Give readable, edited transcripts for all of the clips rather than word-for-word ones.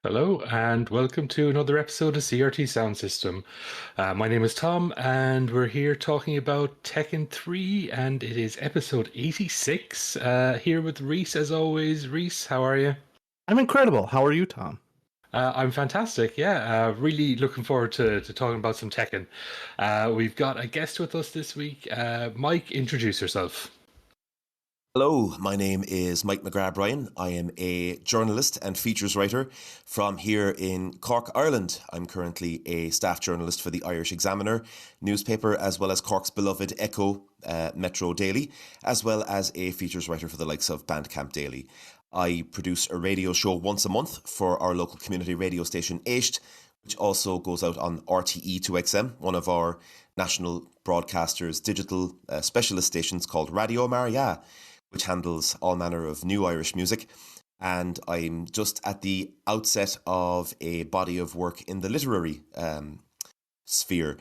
Hello, and welcome to another episode of CRT Sound System. My name is Tom, and we're here talking about Tekken 3, and it is episode 86. Here with Reese, as always. Reese, how are you? I'm incredible. How are you, Tom? I'm fantastic, yeah. Really looking forward to talking about some Tekken. We've got a guest with us this week. Mike, introduce yourself. Hello, my name is Mike McGrath-Bryan. I am a journalist and features writer from here in Cork, Ireland. I'm currently a staff journalist for the Irish Examiner newspaper, as well as Cork's beloved Echo Metro Daily, as well as a features writer for the likes of Bandcamp Daily. I produce a radio show once a month for our local community radio station, Aisht, which also goes out on RTE2XM, one of our national broadcasters' digital specialist stations called Radio Maria, which handles all manner of new Irish music. And I'm just at the outset of a body of work in the literary sphere.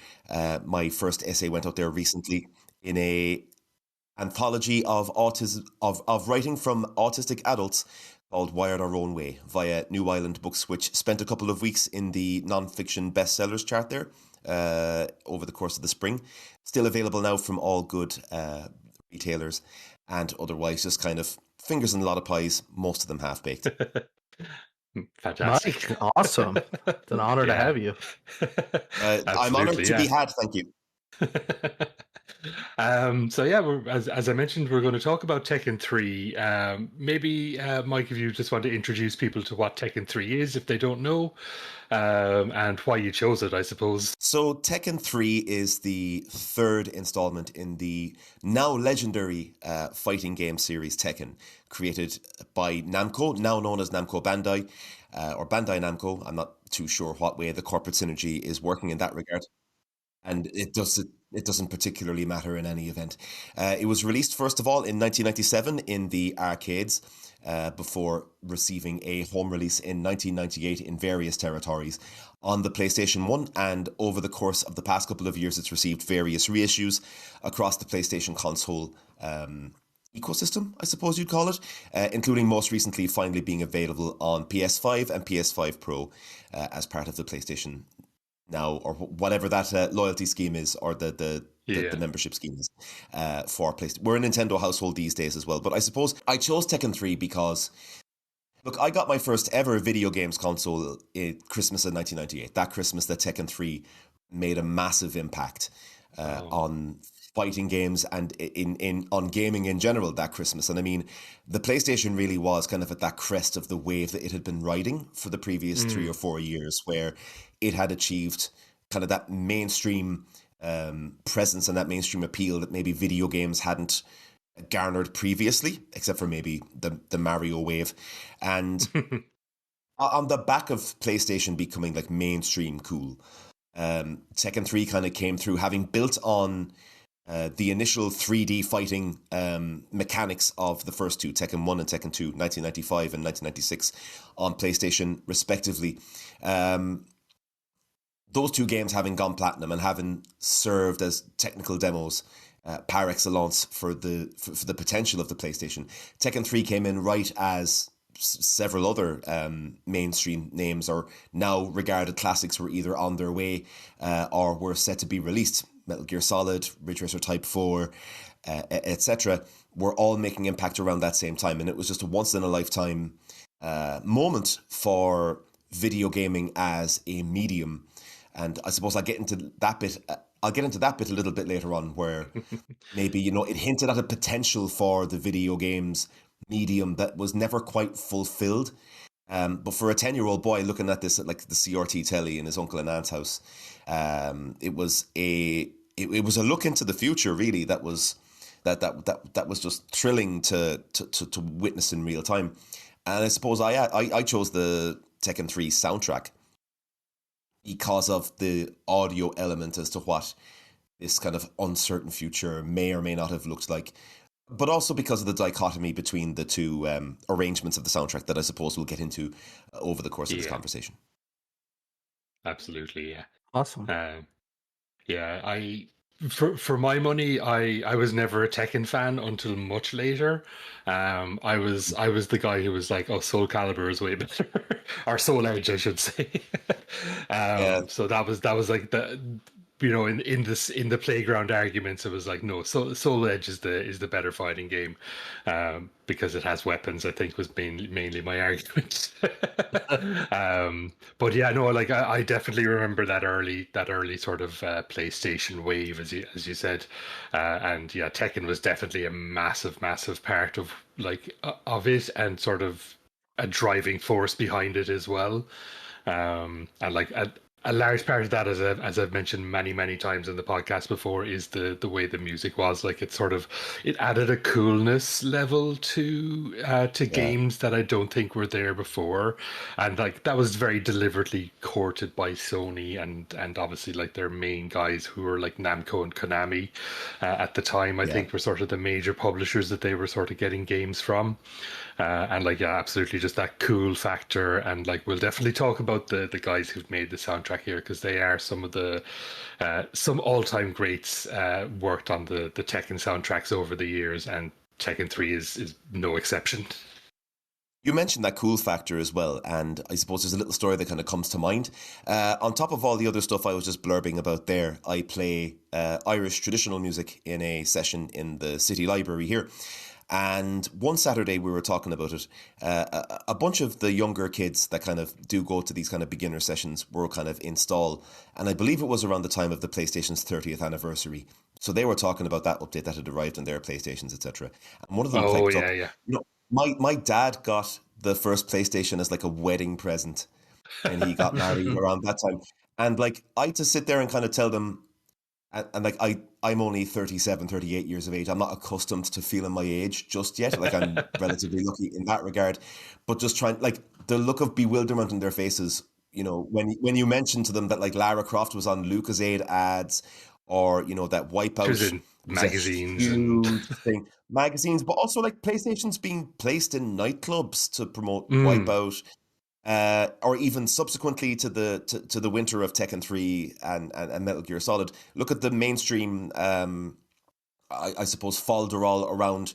My first essay went out there recently in a anthology of autism of writing from autistic adults called Wired Our Own Way via New Island Books, which spent a couple of weeks in the non-fiction bestsellers chart there over the course of the spring. Still available now from all good retailers, and otherwise just kind of fingers in a lot of pies, most of them half-baked. Fantastic. Mike, awesome. It's an honor to have you. I'm honoured to be had, thank you. So yeah, as I mentioned, we're going to talk about Tekken 3. Maybe, Mike, if you just want to introduce people to what Tekken 3 is, if they don't know, and why you chose it, I suppose. So Tekken 3 is the third installment in the now legendary fighting game series Tekken, created by Namco, now known as Namco Bandai, or Bandai Namco. I'm not too sure what way the corporate synergy is working in that regard. And it doesn't particularly matter in any event. It was released, first of all, in 1997 in the arcades, before receiving a home release in 1998 in various territories on the PlayStation 1. And over the course of the past couple of years, it's received various reissues across the PlayStation console ecosystem, I suppose you'd call it, including most recently finally being available on PS5 and PS5 Pro as part of the PlayStation Now, or whatever that loyalty scheme is, or the membership scheme is for PlayStation. We're a Nintendo household these days as well. But I suppose I chose Tekken 3 because, look, I got my first ever video games console in Christmas of 1998. That Christmas, that Tekken 3 made a massive impact on fighting games and on gaming in general that Christmas. And I mean, the PlayStation really was kind of at that crest of the wave that it had been riding for the previous 3 or 4 years, where it had achieved kind of that mainstream presence and that mainstream appeal that maybe video games hadn't garnered previously, except for maybe the Mario wave. And on the back of PlayStation becoming like mainstream cool, Tekken 3 kind of came through, having built on the initial 3D fighting mechanics of the first two, Tekken 1 and Tekken 2, 1995 and 1996, on PlayStation, respectively. Those two games having gone platinum and having served as technical demos par excellence for the potential of the PlayStation, Tekken 3 came in right as several other mainstream names or now regarded classics were either on their way or were set to be released. Metal Gear Solid, Ridge Racer Type 4, etc., were all making impact around that same time. And it was just a once-in-a-lifetime moment for video gaming as a medium. And I suppose I'll get into that bit a little bit later on, where maybe, it hinted at a potential for the video games medium that was never quite fulfilled. But for a 10-year-old boy looking at this at like the CRT telly in his uncle and aunt's house, it was a look into the future, really. That was just thrilling to witness in real time. And I suppose I chose the Tekken 3 soundtrack because of the audio element as to what this kind of uncertain future may or may not have looked like, but also because of the dichotomy between the two arrangements of the soundtrack that I suppose we'll get into over the course of this conversation. Absolutely, yeah. Awesome. I for my money, I was never a Tekken fan until much later. I was the guy who was like, oh, Soul Calibur is way better, or Soul Edge, I should say. Yeah, So that was like the, in the playground arguments, it was like, no, Soul Edge is the better fighting game, because it has weapons. I think was mainly my argument. But yeah, no, like I definitely remember that early sort of PlayStation wave, as you said, and yeah, Tekken was definitely a massive part of of it, and sort of a driving force behind it as well. And like a large part of that, as I've mentioned many times in the podcast before, is the way the music was. Like it added a coolness level to yeah, games that I don't think were there before, and like that was very deliberately courted by Sony, and obviously like their main guys who were like Namco and Konami at the time. I yeah. think were sort of the major publishers that they were sort of getting games from. And like, yeah, absolutely, just that cool factor. And like, we'll definitely talk about the guys who've made the soundtrack here, because they are some of the some all-time greats, worked on the Tekken soundtracks over the years, and Tekken 3 is no exception. You mentioned that cool factor as well, and I suppose there's a little story that kind of comes to mind. On top of all the other stuff I was just blurbing about there, I play Irish traditional music in a session in the city library here. And one Saturday we were talking about it. A bunch of the younger kids that kind of do go to these kind of beginner sessions were kind of in stall. And I believe it was around the time of the PlayStation's 30th anniversary. So they were talking about that update that had arrived on their PlayStations, etc. And one of them Oh piped yeah, up, yeah. my dad got the first PlayStation as like a wedding present when he got married around that time. And like I had to sit there and kind of tell them, and like I'm only 37, 38 years of age. I'm not accustomed to feeling my age just yet. Like I'm relatively lucky in that regard. But just trying, like, the look of bewilderment in their faces, when you mentioned to them that like Lara Croft was on Lucasade ads, or that She was Wipeout in was a magazines and huge thing. Magazines, but also like PlayStation's being placed in nightclubs to promote mm, Wipeout, or even subsequently to the winter of Tekken 3 and Metal Gear Solid. Look at the mainstream, I suppose, folderol around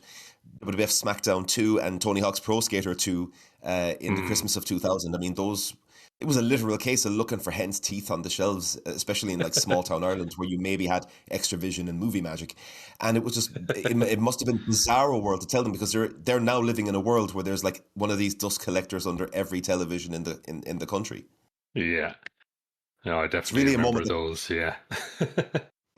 WWF SmackDown 2 and Tony Hawk's Pro Skater 2 in the mm. Christmas of 2000. I mean, it was a literal case of looking for hen's teeth on the shelves, especially in like small town Ireland where you maybe had extra vision and movie magic. And it was just, it must have been a bizarro world to tell them, because they're now living in a world where there's like one of these dust collectors under every television in the country. Yeah. No, I It's definitely really a remember moment those. Yeah.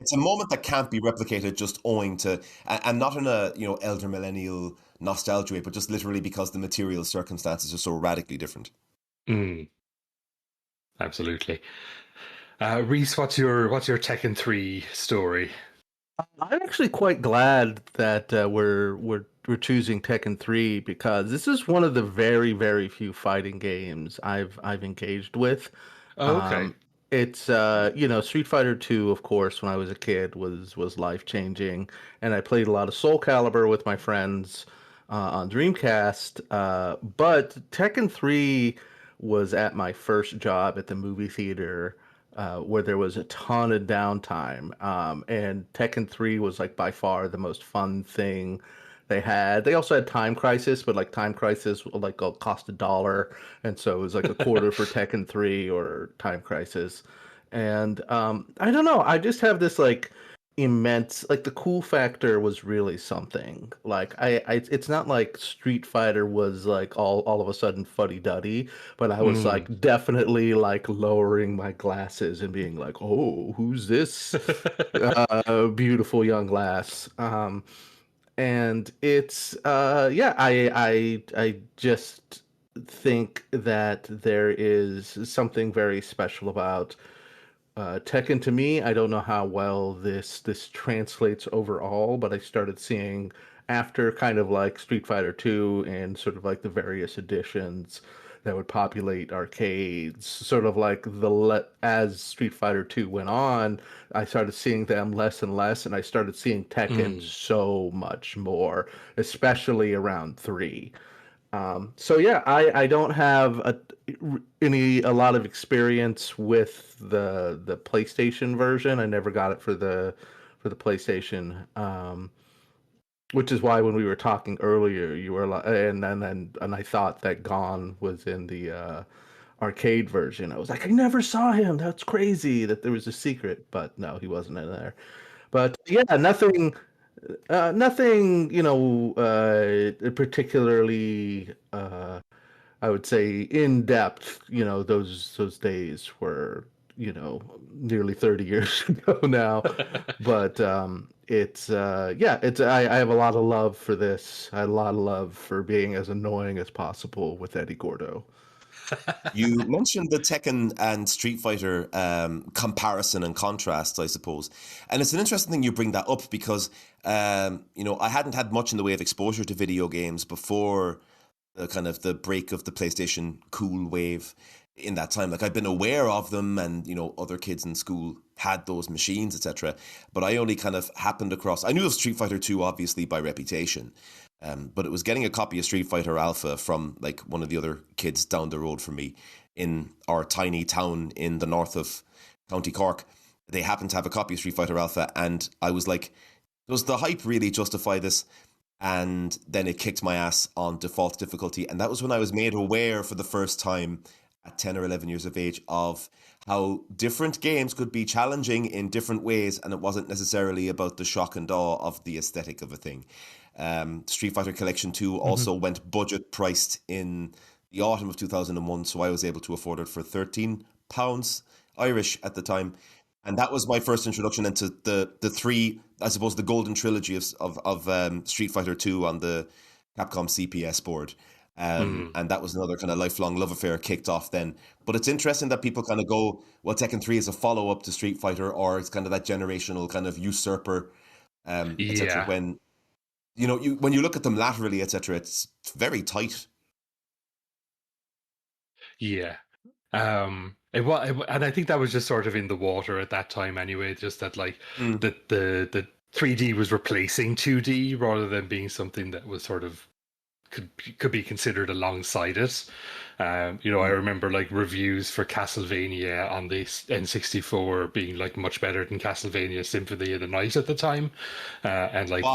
it's a moment that can't be replicated, just owing to, and not in a elder millennial nostalgia way, but just literally because the material circumstances are so radically different. Mm, absolutely. Reese, what's your Tekken 3 story? I'm actually quite glad that we're choosing Tekken 3 because this is one of the very few fighting games I've engaged with. Oh, okay. Um, it's Street Fighter 2, of course, when I was a kid was life-changing, and I played a lot of Soul Calibur with my friends on Dreamcast. But Tekken 3 was at my first job at the movie theater, where there was a ton of downtime. And Tekken 3 was like by far the most fun thing they had. They also had Time Crisis, but like Time Crisis like cost $1, and so it was like a quarter for Tekken 3 or Time Crisis. And I don't know, I just have this like immense, like, the cool factor was really something. Like it's not like Street Fighter was like all of a sudden fuddy-duddy, but I was Mm. like definitely like lowering my glasses and being like, oh, who's this beautiful young lass? And it's yeah, I just think that there is something very special about Tekken to me. I don't know how well this translates overall, but I started seeing, after kind of like Street Fighter 2 and sort of like the various editions that would populate arcades, sort of like as Street Fighter 2 went on, I started seeing them less and less, and I started seeing Tekken Mm. so much more, especially around 3. So yeah, I don't have a lot of experience with the PlayStation version. I never got it the PlayStation. Which is why when we were talking earlier, you were like, and I thought that Gon was in the arcade version. I was like, I never saw him. That's crazy that there was a secret, but no, he wasn't in there. But yeah, nothing, particularly, I would say in depth. Those days were, nearly 30 years ago now. But it's yeah, I have a lot of love for this. I had a lot of love for being as annoying as possible with Eddy Gordo. You mentioned the Tekken and Street Fighter comparison and contrast, I suppose. And it's an interesting thing you bring that up because, I hadn't had much in the way of exposure to video games before the kind of the break of the PlayStation cool wave in that time. Like I'd been aware of them and, other kids in school had those machines, etc. But I only kind of happened across, I knew of Street Fighter 2 obviously by reputation. But it was getting a copy of Street Fighter Alpha from like one of the other kids down the road from me in our tiny town in the north of County Cork. They happened to have a copy of Street Fighter Alpha, and I was like, does the hype really justify this? And then it kicked my ass on default difficulty. And that was when I was made aware for the first time at 10 or 11 years of age of how different games could be challenging in different ways. And it wasn't necessarily about the shock and awe of the aesthetic of a thing. Street Fighter Collection 2 also went budget priced in the autumn of 2001, so I was able to afford it for £13 Irish at the time. And that was my first introduction into the three, I suppose, the golden trilogy of Street Fighter 2 on the Capcom CPS board. And that was another kind of lifelong love affair kicked off then. But it's interesting that people kind of go, well, Tekken 3 is a follow-up to Street Fighter, or it's kind of that generational kind of usurper, etc. When when you look at them laterally, etc., it's very tight. Yeah. And I think that was just sort of in the water at that time anyway, just that like the 3D was replacing 2D rather than being something that was sort of could be considered alongside it. I remember like reviews for Castlevania on the N64 being like much better than Castlevania Symphony of the Night at the time. And like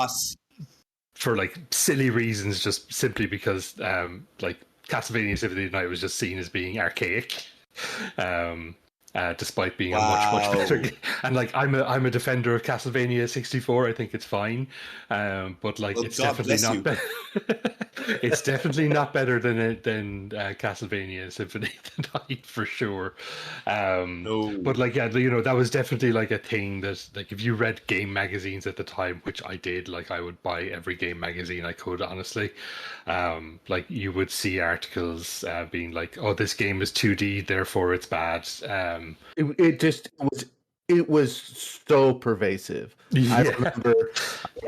for like silly reasons, just simply because like Castlevania Symphony of the Night was just seen as being archaic. Despite being a much better game. And like I'm a defender of Castlevania 64. I think it's fine, but like it's definitely not better. It's definitely not better than Castlevania Symphony of the Night for sure. No. But like that was definitely like a thing that like if you read game magazines at the time, which I did, like I would buy every game magazine I could, honestly. Like you would see articles being like, "Oh, this game is 2D, therefore it's bad." It was so pervasive. Yeah. I remember,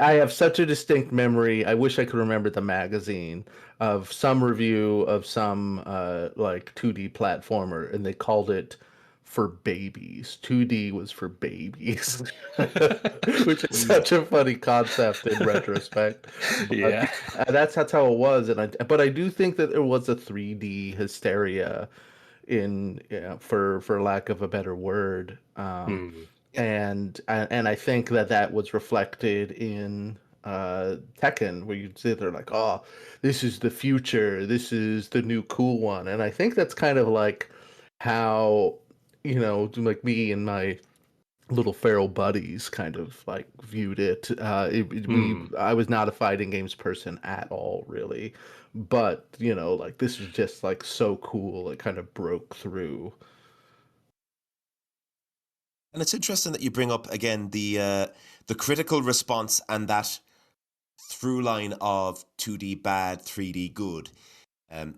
I have such a distinct memory. I wish I could remember the magazine of some review of some like 2D platformer, and they called it for babies. 2D was for babies, which is such a funny concept in retrospect. Yeah. That's how it was, but I do think that there was a 3D hysteria for lack of a better word, and I think that was reflected in Tekken, where you'd sit there like, oh, this is the future, this is the new cool one. And I think that's kind of like how like me and my little feral buddies kind of like viewed it. I was not a fighting games person at all, really, but like this was just like so cool. It kind of broke through. And it's interesting that you bring up again the critical response and that through line of 2D bad, 3D good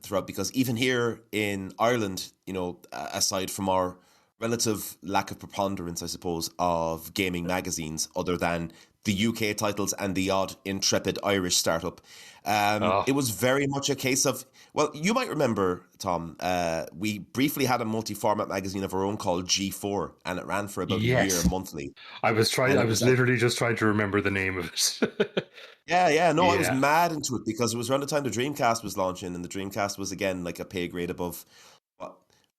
throughout. Because even here in Ireland, aside from our relative lack of preponderance, I suppose, of gaming magazines, other than the UK titles and the odd intrepid Irish startup, it was very much a case of, well, you might remember, Tom, we briefly had a multi-format magazine of our own called G4, and it ran for about a year monthly. I was literally just trying to remember the name of it. I was mad into it because it was around the time the Dreamcast was launching, and the Dreamcast was again like a pay grade above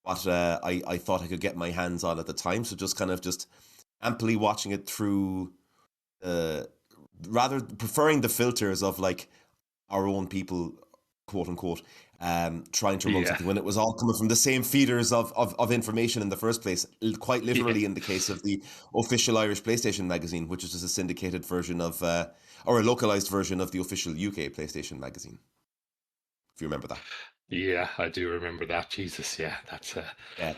what I thought I could get my hands on at the time. So just amply watching it through rather preferring the filters of like our own people, quote unquote, trying to run something when it was all coming from the same feeders of information in the first place, quite literally in the case of the official Irish PlayStation magazine, which is just a syndicated version of, or a localized version of the official UK PlayStation magazine. If you remember that. Yeah, I do remember that. Jesus, yeah, that's Yeah.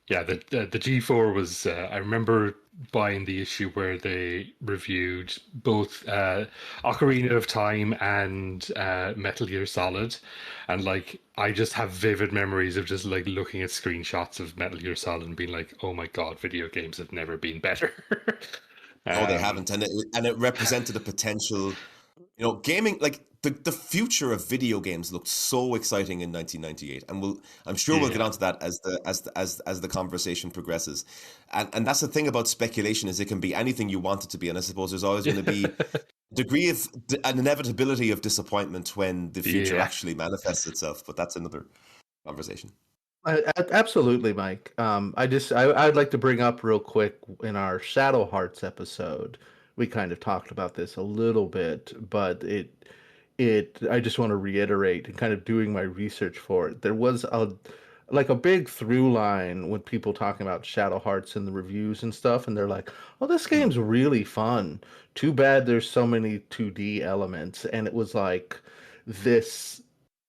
Yeah, the G4 was. I remember buying the issue where they reviewed both Ocarina of Time and Metal Gear Solid, and like I just have vivid memories of just like looking at screenshots of Metal Gear Solid and being like, "Oh my god, video games have never been better." No, they haven't, and it represented a potential. You know, gaming, like the future of video games looked so exciting in 1998, and I'm sure we'll get onto that as the conversation progresses. And that's the thing about speculation, is it can be anything you want it to be, and I suppose there's always going to be a degree of an inevitability of disappointment when the future actually manifests itself. But that's another conversation. Absolutely, Mike. I'd like to bring up real quick, in our Shadow Hearts episode, we kind of talked about this a little bit, but I just want to reiterate, and kind of doing my research for it, there was a big through line with people talking about Shadow Hearts in the reviews and stuff, and they're like, "Oh, this game's really fun. Too bad there's so many 2D elements." And it was like this.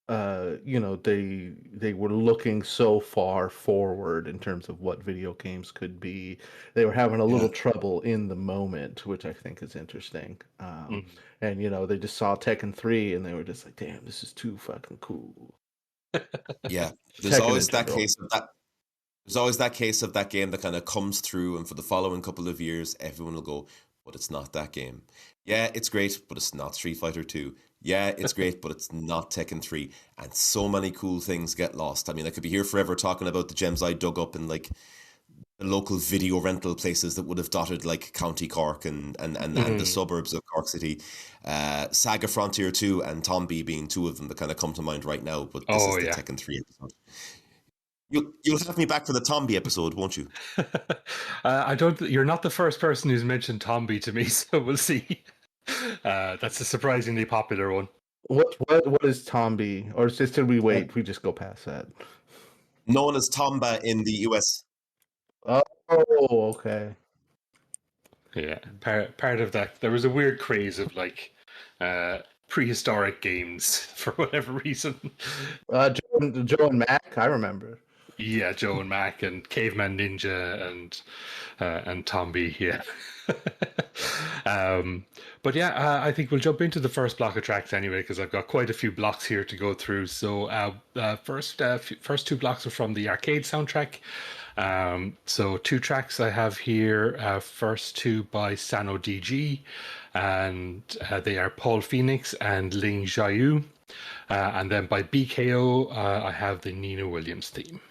They were looking so far forward in terms of what video games could be. They were having a little trouble in the moment, which I think is interesting. And they just saw Tekken 3 and they were just like, "Damn, this is too fucking cool." Yeah, there's always that case of that. There's always that case of that game that kind of comes through, and for the following couple of years, everyone will go, "But it's not that game." Yeah, it's great, but it's not Street Fighter 2. Yeah, it's great, but it's not Tekken 3. And so many cool things get lost. I mean, I could be here forever talking about the gems I dug up in like the local video rental places that would have dotted like County Cork and the suburbs of Cork City. Saga Frontier 2 and Tombi being two of them that kind of come to mind right now. But this is the Tekken 3 episode. You'll have me back for the Tombi episode, won't you? You're not the first person who's mentioned Tombi to me, so we'll see. That's a surprisingly popular one. What is Tombi? Or did we wait? We just go past that. Known as Tomba in the US. Oh, okay. Yeah, part of that. There was a weird craze of like prehistoric games for whatever reason. Joe and Mac, I remember. Yeah, Joe and Mac and Caveman Ninja and Tombi, yeah. But yeah, I think we'll jump into the first block of tracks anyway, because I've got quite a few blocks here to go through. So first two blocks are from the arcade soundtrack. So two tracks I have here. First two by sanodg, and they are Paul Phoenix and Ling Xiaoyu. And then by BKO, I have the Nina Williams theme.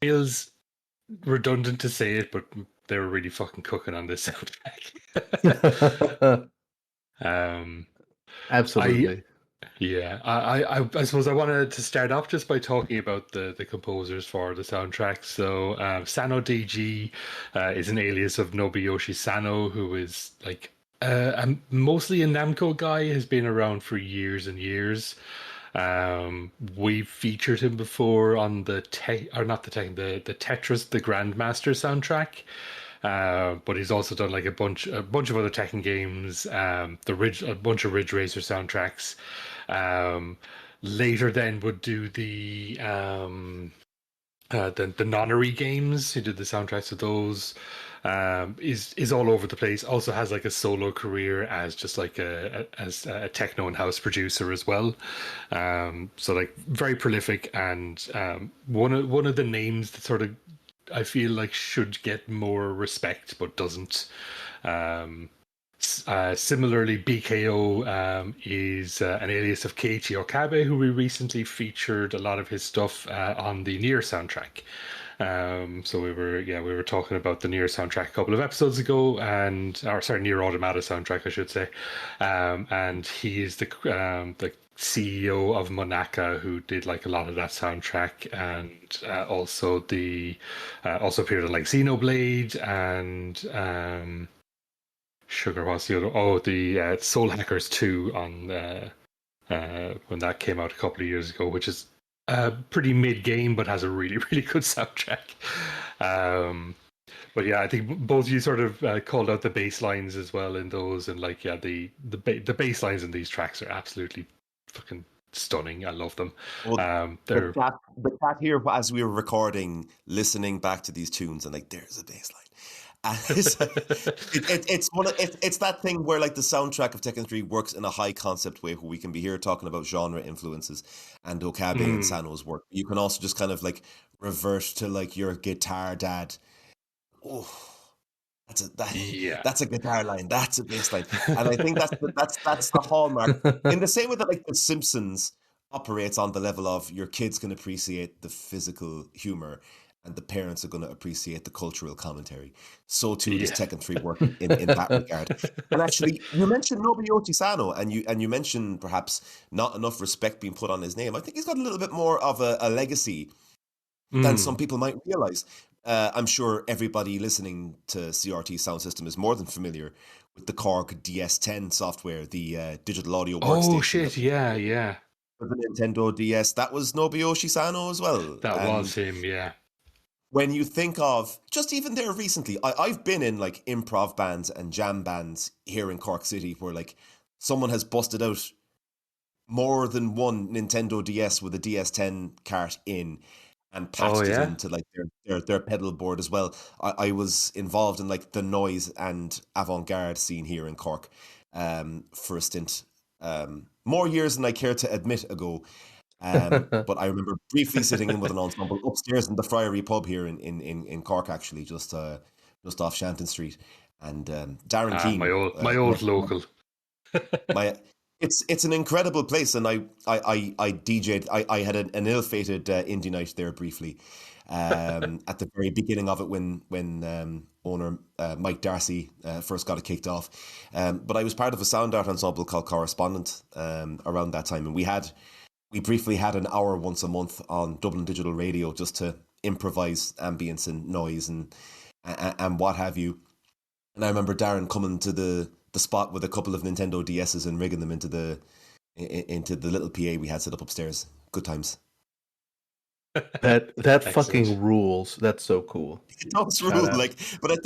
feels redundant to say it, but they were really fucking cooking on this soundtrack. I Absolutely. Yeah, I suppose I wanted to start off just by talking about the composers for the soundtrack. So, sanodg is an alias of Nobuyoshi Sano, who is like mostly a Namco guy, has been around for years and years. We've featured him before on the the Tetris the Grandmaster soundtrack. But he's also done like a bunch of other Tekken games, a bunch of Ridge Racer soundtracks. Um, Later then would do the Nonary games. He did the soundtracks of those. Is all over the place. Also has like a solo career as just like as a techno and house producer as well. So like very prolific, and one of the names that sort of I feel like should get more respect but doesn't. Similarly, BKO is an alias of Keiichi Okabe, who we recently featured a lot of his stuff on the Nier soundtrack. So we were talking about the Nier soundtrack a couple of episodes ago, Nier Automata soundtrack, I should say. And he is the CEO of Monaka, who did like a lot of that soundtrack, and also appeared in like Xenoblade and. Sugar, what's the other? Oh, the Soul Hackers 2 on when that came out a couple of years ago, which is pretty mid game but has a really really good soundtrack. But yeah, I think both of you sort of called out the bass lines as well in those, and like the bass lines in these tracks are absolutely fucking stunning. I love them. Well, They're the cat here, as we were recording, listening back to these tunes, and like, there's a bass line. And it's that thing where like the soundtrack of Tekken 3 works in a high concept way, where we can be here talking about genre influences and Okabe and Sano's work. You can also just kind of like revert to like your guitar dad. Oh, yeah. that's a guitar line. That's a bass line. And I think that's the hallmark. In the same way that like The Simpsons operates on the level of your kids can appreciate the physical humor and the parents are going to appreciate the cultural commentary. So too does Tekken 3 work in that regard. And actually, you mentioned Nobuyoshi Sano, and you mentioned perhaps not enough respect being put on his name. I think he's got a little bit more of a legacy than some people might realize. I'm sure everybody listening to CRT Sound System is more than familiar with the Korg DS10 software, the digital audio workstation. Oh shit! Yeah. For the Nintendo DS, that was Nobuyoshi Sano as well. That was him. Yeah. When you think of just even there recently, I've been in like improv bands and jam bands here in Cork City where like someone has busted out more than one Nintendo DS with a DS10 cart in and patched it into like their pedal board as well. I was involved in like the noise and avant-garde scene here in Cork for a stint, more years than I care to admit ago. But I remember briefly sitting in with an ensemble upstairs in the Friary pub here in Cork, actually, just off Shanton Street. And Darren Keane, my old local. It's an incredible place, and I DJ'd. I had an ill-fated indie night there briefly at the very beginning of it when owner Mike Darcy first got it kicked off. But I was part of a sound art ensemble called Correspondent around that time, and we briefly had an hour once a month on Dublin Digital Radio just to improvise ambience and noise and what have you. And I remember Darren coming to the spot with a couple of Nintendo DSs and rigging them into the little PA we had set up upstairs. Good times. That fucking rules. That's so cool. It does rule, like, but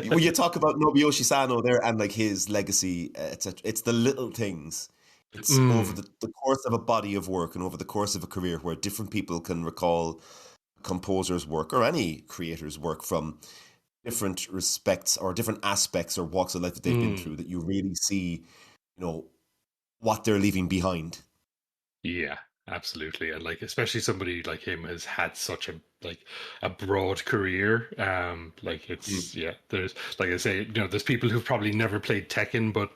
when you talk about Nobuyoshi Sano there and like his legacy, it's the little things. It's over the course of a body of work and over the course of a career where different people can recall a composer's work or any creator's work from different respects or different aspects or walks of life that they've been through, that you really see, what they're leaving behind. Yeah, absolutely. And like especially somebody like him has had such a broad career. Like it's there's like I say, there's people who've probably never played Tekken, but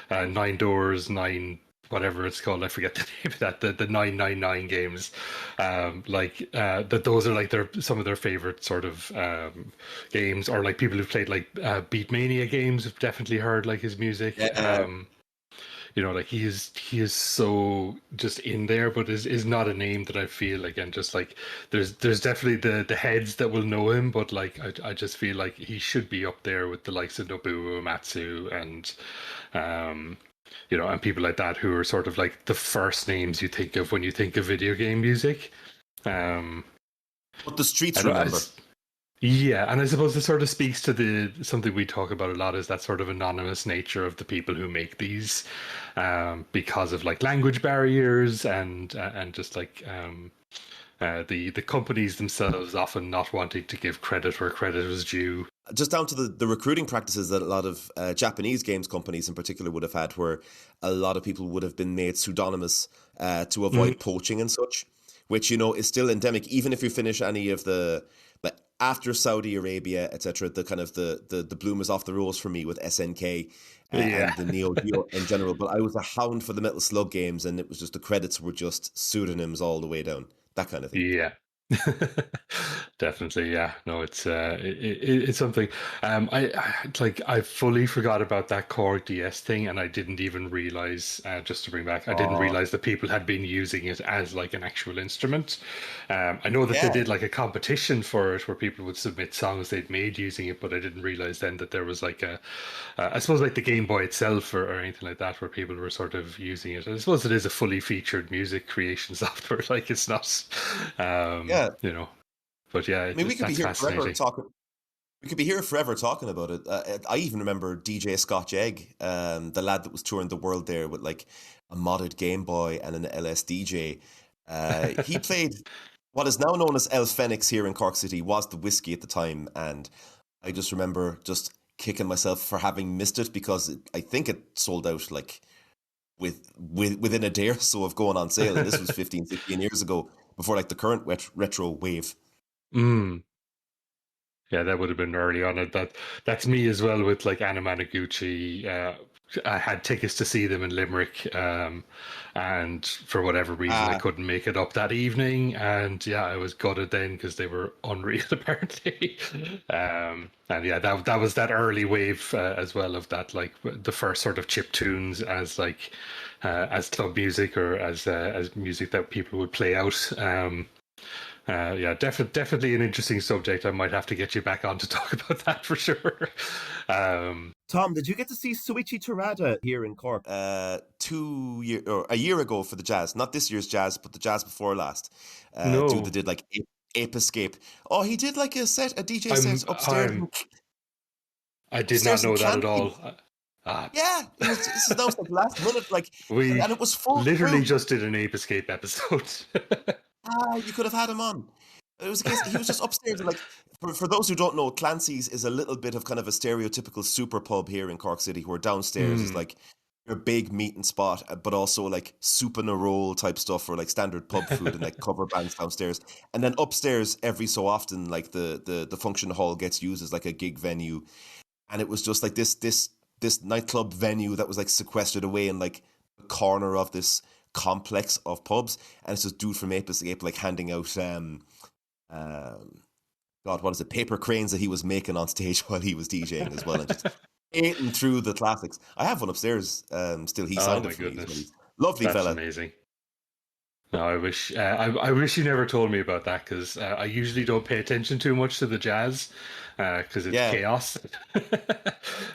Nine Doors, Nine whatever it's called, I forget the name of that, the 999 games, that those are like some of their favorite sort of games, or like people who've played like Beatmania games have definitely heard like his music. Yeah. Like he is so just in there, but is not a name that I feel, again, just like there's definitely the heads that will know him, but like I just feel like he should be up there with the likes of Nobuo Uematsu and um and people like that, who are sort of like the first names you think of when you think of video game music. Um, But the streets and I, remember. yeah, and I suppose this sort of speaks to something we talk about a lot, is that sort of anonymous nature of the people who make these, because of like language barriers and just like the companies themselves often not wanting to give credit where credit is due. Just down to the recruiting practices that a lot of Japanese games companies in particular would have had, where a lot of people would have been made pseudonymous to avoid poaching and such, which is still endemic. Even if you finish any of the after Saudi Arabia, etc., the kind of the bloom is off the rose for me with SNK Yeah. and the Neo Geo in general. But I was a hound for the Metal Slug games, and it was just the credits were just pseudonyms all the way down, that kind of thing. Yeah. Definitely, yeah. No, it's something. I fully forgot about that Core DS thing, and I didn't even realize. Just to bring back, I didn't Oh, realize that people had been using it as like an actual instrument. I know that they yeah. did like a competition for it, where people would submit songs they'd made using it, but I didn't realize then that there was like I suppose like the Game Boy itself, or anything like that, where people were sort of using it. I suppose it is a fully featured music creation software. Like, it's not, Yeah. but yeah, I mean, we could be that's here forever fascinating. talking. We could be here forever talking about it. I even remember DJ Scotch Egg, the lad that was touring the world there with like a modded Game Boy and an LSDJ. He played what is now known as El Fenix here in Cork City, was the whiskey at the time, and I just remember just kicking myself for having missed it, because I think it sold out like within a day or so of going on sale, and this was 15, 16 years ago, before like the current retro wave. Mm. Yeah, that would have been early on. That's me as well with like Anna Managuchi. I had tickets to see them in Limerick, and for whatever reason I Ah, couldn't make it up that evening. And yeah, I was gutted then, because they were unreal apparently. And yeah, that was that early wave as well, of that, like the first sort of chip tunes as club music, or as music that people would play out. Yeah, definitely an interesting subject. I might have to get you back on to talk about that for sure. Tom, did you get to see Suichi Terada here in Cork? 2 year or a year ago for the Jazz, not this year's Jazz, but the Jazz before last. Dude that No, did like Ape Escape. Oh, he did like a DJ set I'm upstairs, I'm I did not upstairs in know that at Clancy. all. Uh, Yeah, he was. This is now like last minute, like, we and it was full literally crew. just did an Ape Escape episode. Ah, you could have had him on. It was a case. He was just upstairs, and like, for those who don't know, Clancy's is a little bit of kind of a stereotypical super pub here in Cork City, where downstairs is Mm. like your big meeting spot, but also like soup and a roll type stuff for like standard pub food, and like cover bands downstairs. And then upstairs, every so often, like the function hall gets used as like a gig venue. And it was just like this nightclub venue that was like sequestered away in like the corner of this complex of pubs. And it's just dude from Ape Escape like handing out um God, what is it? Paper cranes that he was making on stage while he was DJing as well, and just eating through the classics. I have one upstairs. Still, he Oh signed it my for me as well. goodness, He's lovely that's fella. amazing. No, I wish you never told me about that, because I usually don't pay attention too much to the jazz, because it's Yeah, chaos. yeah,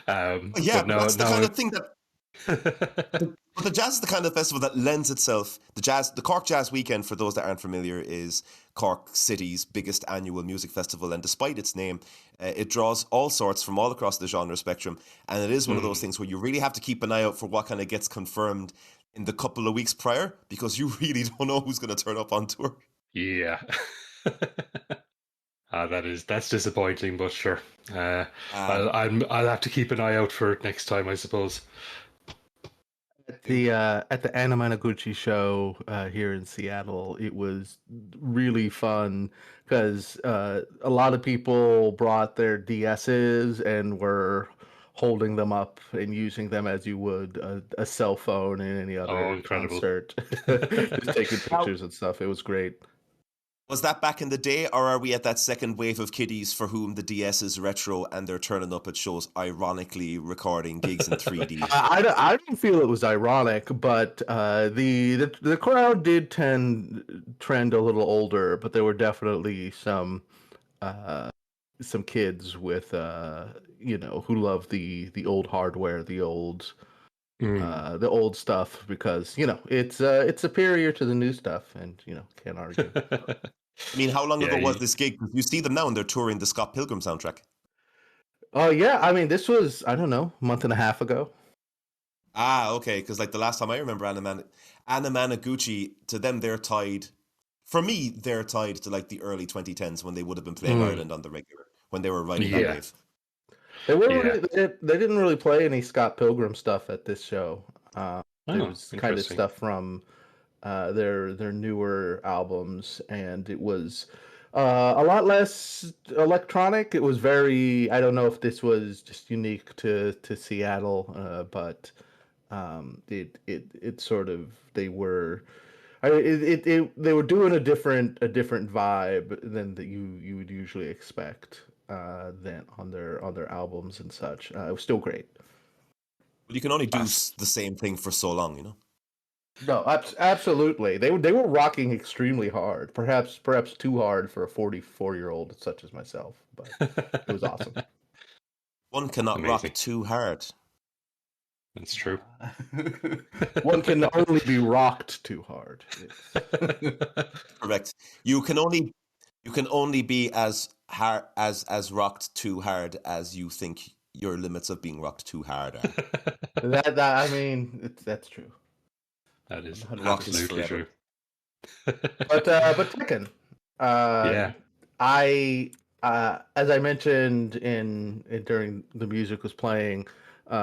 But but no, that's the no. kind of thing that. But the jazz is the kind of festival that lends itself. The Cork Jazz Weekend, for those that aren't familiar, is Cork City's biggest annual music festival. And despite its name, it draws all sorts from all across the genre spectrum. And it is one of those Mm, things where you really have to keep an eye out for what kind of gets confirmed in the couple of weeks prior, because you really don't know who's going to turn up on tour. yeah. That's disappointing, but sure. Uh, Uh, I'll have to keep an eye out for it next time, I suppose. At the Anamanaguchi show here in Seattle, it was really fun because a lot of people brought their DSs and were holding them up and using them as you would a cell phone in any Oh, other incredible. concert. Just taking Now, pictures and stuff. It was great. was that back in the day, or are we at that second wave of kiddies for whom the DS is retro and they're turning up at shows, ironically recording gigs in 3D? I don't feel it was ironic, but the crowd did trend a little older, but there were definitely some kids with who love the old hardware, the old stuff, because it's superior to the new stuff, and can't argue. I mean, how long Yeah, ago was this gig? 'Cause you see them now and they're touring the Scott Pilgrim soundtrack. Oh yeah, I mean this was, I don't know, a month and a half ago. Ah, okay, because like the last time I remember Anamanaguchi, to them they're tied. For me, they're tied to like the early 2010s when they would have been playing Ireland on the regular, when they were riding that Yeah. wave. They weren't Yeah. really, they didn't really play any Scott Pilgrim stuff at this show. It Oh, was kind of interesting. stuff from their newer albums, and it was a lot less electronic. It was very, I don't know if this was just unique to Seattle, but it sort of, they were. They were doing a different vibe than that you would usually expect than on their albums and such. It was still great. But you can only do That's- the same thing for so long, you know? No, absolutely. They were rocking extremely hard. Perhaps too hard for a 44-year-old such as myself, but it was awesome. One cannot Amazing. rock too hard. That's true. One can only be rocked too hard. Correct. You can only be as hard as rocked too hard as you think your limits of being rocked too hard are. That I mean, that's true. That is Rock is absolutely forever. true. But Tekken. Yeah. I as I mentioned during the music was playing,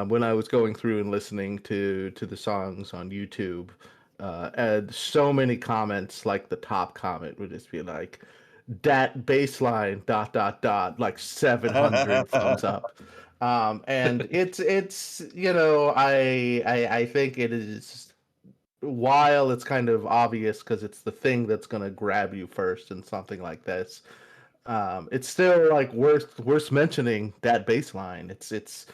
when I was going through and listening to the songs on YouTube, and so many comments, like the top comment would just be like, "Dat baseline like 700 thumbs up." And it's I think it is, while it's kind of obvious because it's the thing that's going to grab you first in something like this, it's still like worth mentioning that baseline. It's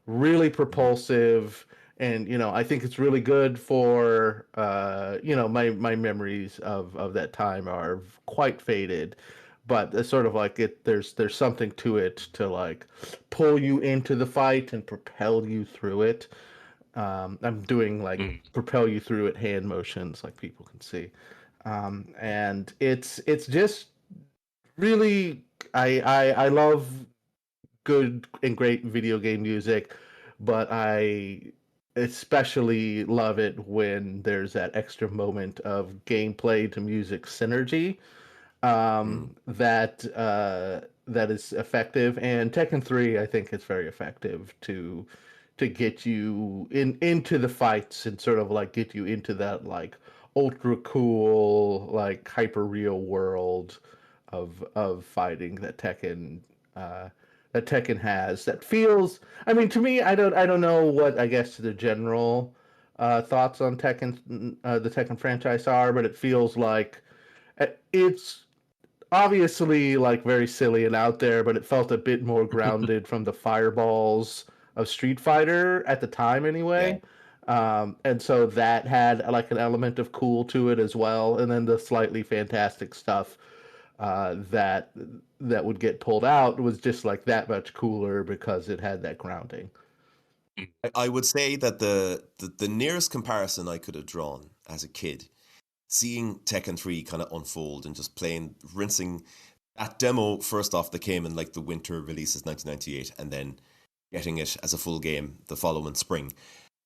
really propulsive, and I think it's really good for my memories of that time are quite faded, but it's sort of like there's something to it to like pull you into the fight and propel you through it. I'm doing like propel you through it hand motions, like people can see, and it's just really, I love good and great video game music, but I especially love it when there's that extra moment of gameplay to music synergy, that is effective. And Tekken 3, I think, is very effective to get you into the fights and sort of like get you into that like ultra cool, like hyper real world of fighting that Tekken has, that feels, I mean, to me, I don't know what, I guess, the general thoughts on Tekken, the Tekken franchise are, but it feels like it's obviously like very silly and out there, but it felt a bit more grounded from the fireballs of Street Fighter at the time anyway. And so that had like an element of cool to it as well. And then the slightly fantastic stuff that would get pulled out was just like that much cooler because it had that grounding. I would say that the nearest comparison I could have drawn as a kid, seeing Tekken 3 kind of unfold and just rinsing that demo first off that came in like the winter releases 1998, and then getting it as a full game the following spring.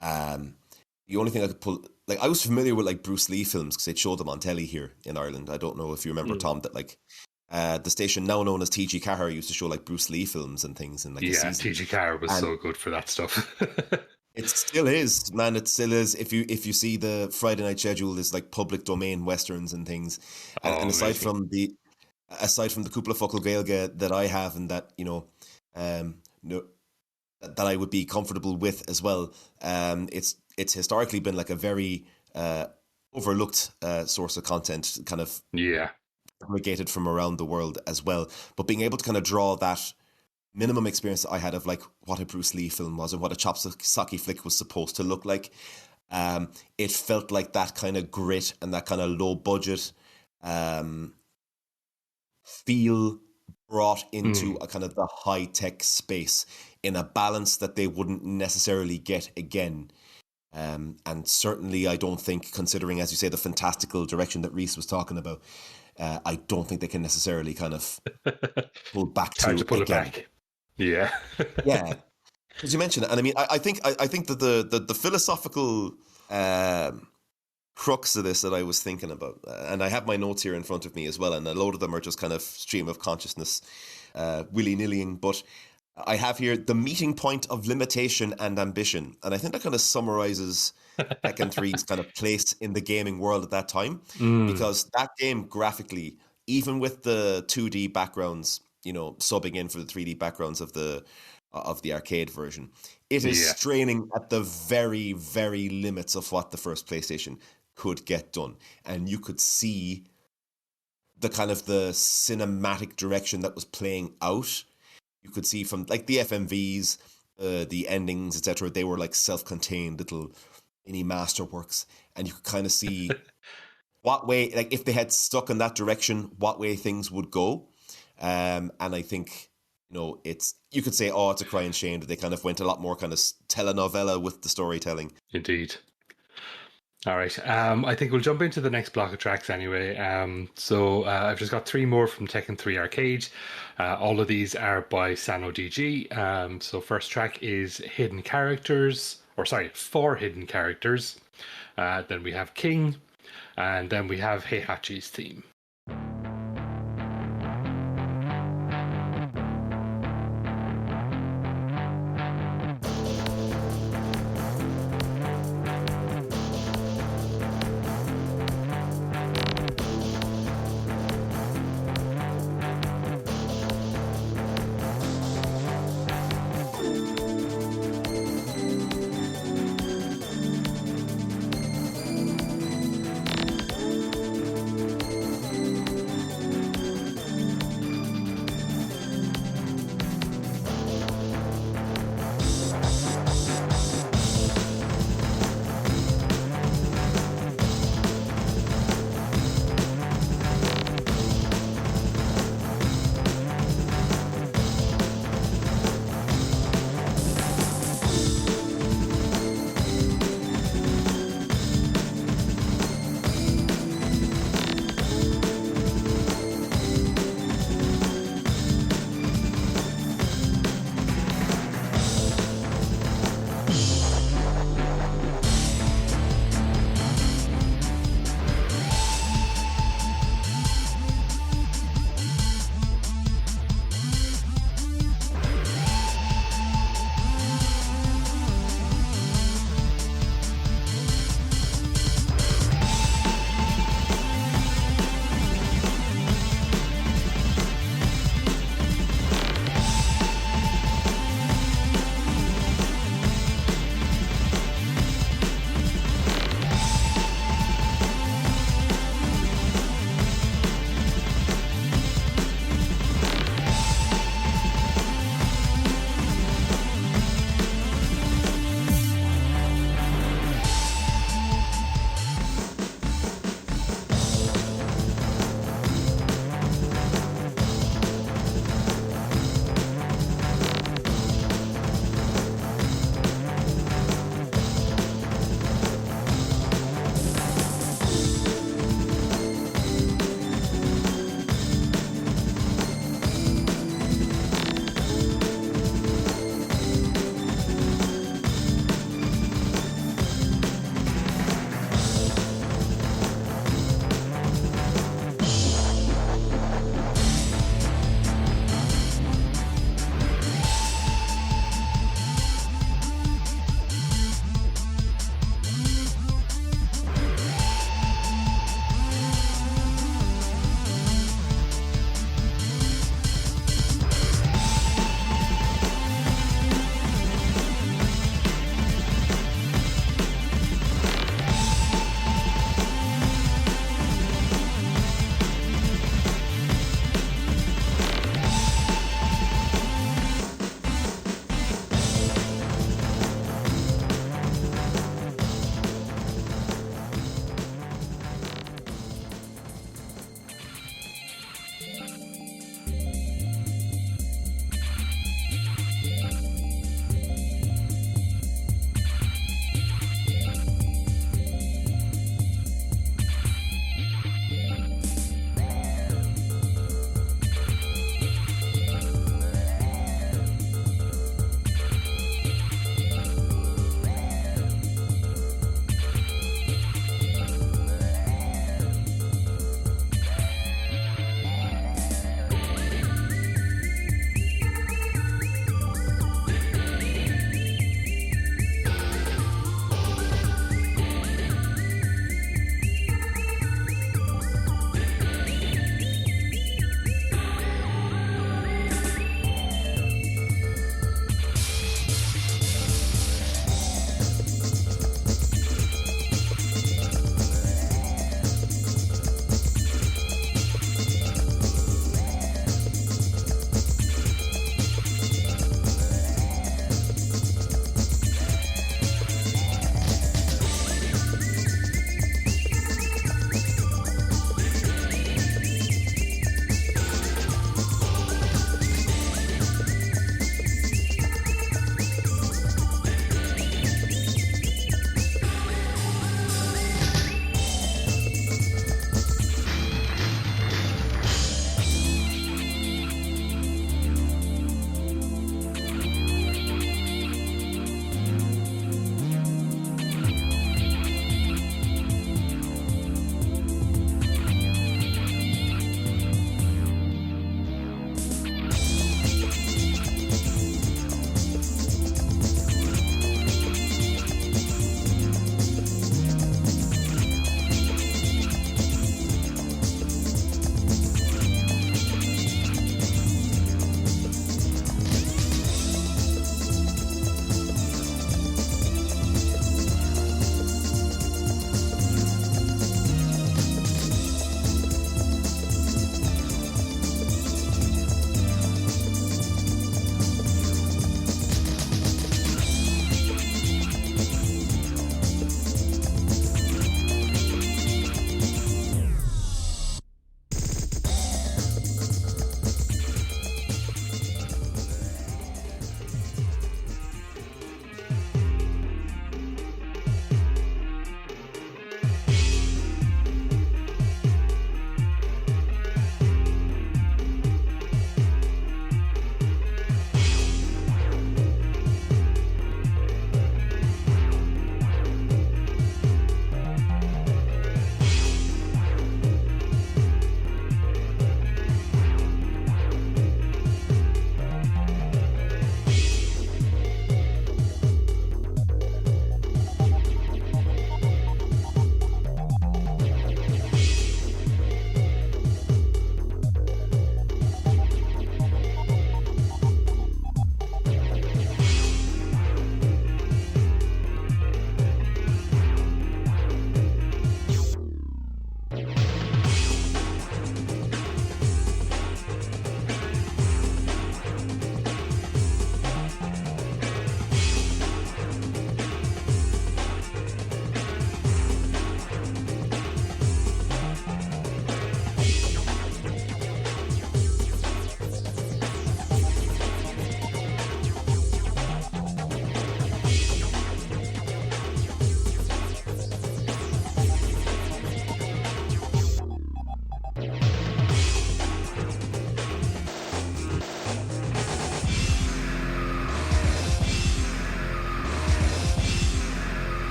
The only thing I could pull, like, I was familiar with like Bruce Lee films because they'd show them on telly here in Ireland. I don't know if you remember, Tom, that like the station now known as TG Car used to show like Bruce Lee films and things in like a season. TG Car was so good for that stuff. It still is, man. It still is. If you see the Friday night schedule, there's like public domain westerns and things. And aside from the couple of focal Gaelga that I have, and that no that I would be comfortable with as well. It's historically been like a very overlooked source of content, kind of aggregated from around the world as well. But being able to kind of draw that minimum experience that I had of like what a Bruce Lee film was and what a chopsocky flick was supposed to look like, it felt like that kind of grit and that kind of low budget feel brought into a kind of the high tech space in a balance that they wouldn't necessarily get again. And certainly I don't think, considering, as you say, the fantastical direction that Reese was talking about, I don't think they can necessarily kind of pull back Hard to pull again. it back. Yeah. Yeah. As you mentioned, and I mean, I think that the philosophical crux of this that I was thinking about, and I have my notes here in front of me as well, and a load of them are just kind of stream of consciousness, willy-nillying, but I have here the meeting point of limitation and ambition, and I think that kind of summarizes Tekken 3's kind of place in the gaming world at that time, because that game graphically, even with the 2D backgrounds, you know, subbing in for the 3D backgrounds of the arcade version, it is straining at the very, very limits of what the first PlayStation could get done. And you could see the kind of the cinematic direction that was playing out. You could see from like the FMVs, the endings, etc. They were like self-contained little mini masterworks, and you could kind of see what way, like if they had stuck in that direction, what way things would go. And I think, you know, you could say, oh, it's a crying shame that they kind of went a lot more kind of telenovela with the storytelling. Indeed. All right. I think we'll jump into the next block of tracks anyway. So I've just got 3 more from Tekken 3 Arcade. All of these are by sanodg. So first track is Hidden Characters, for Hidden Characters. Then we have King, and then we have Heihachi's theme.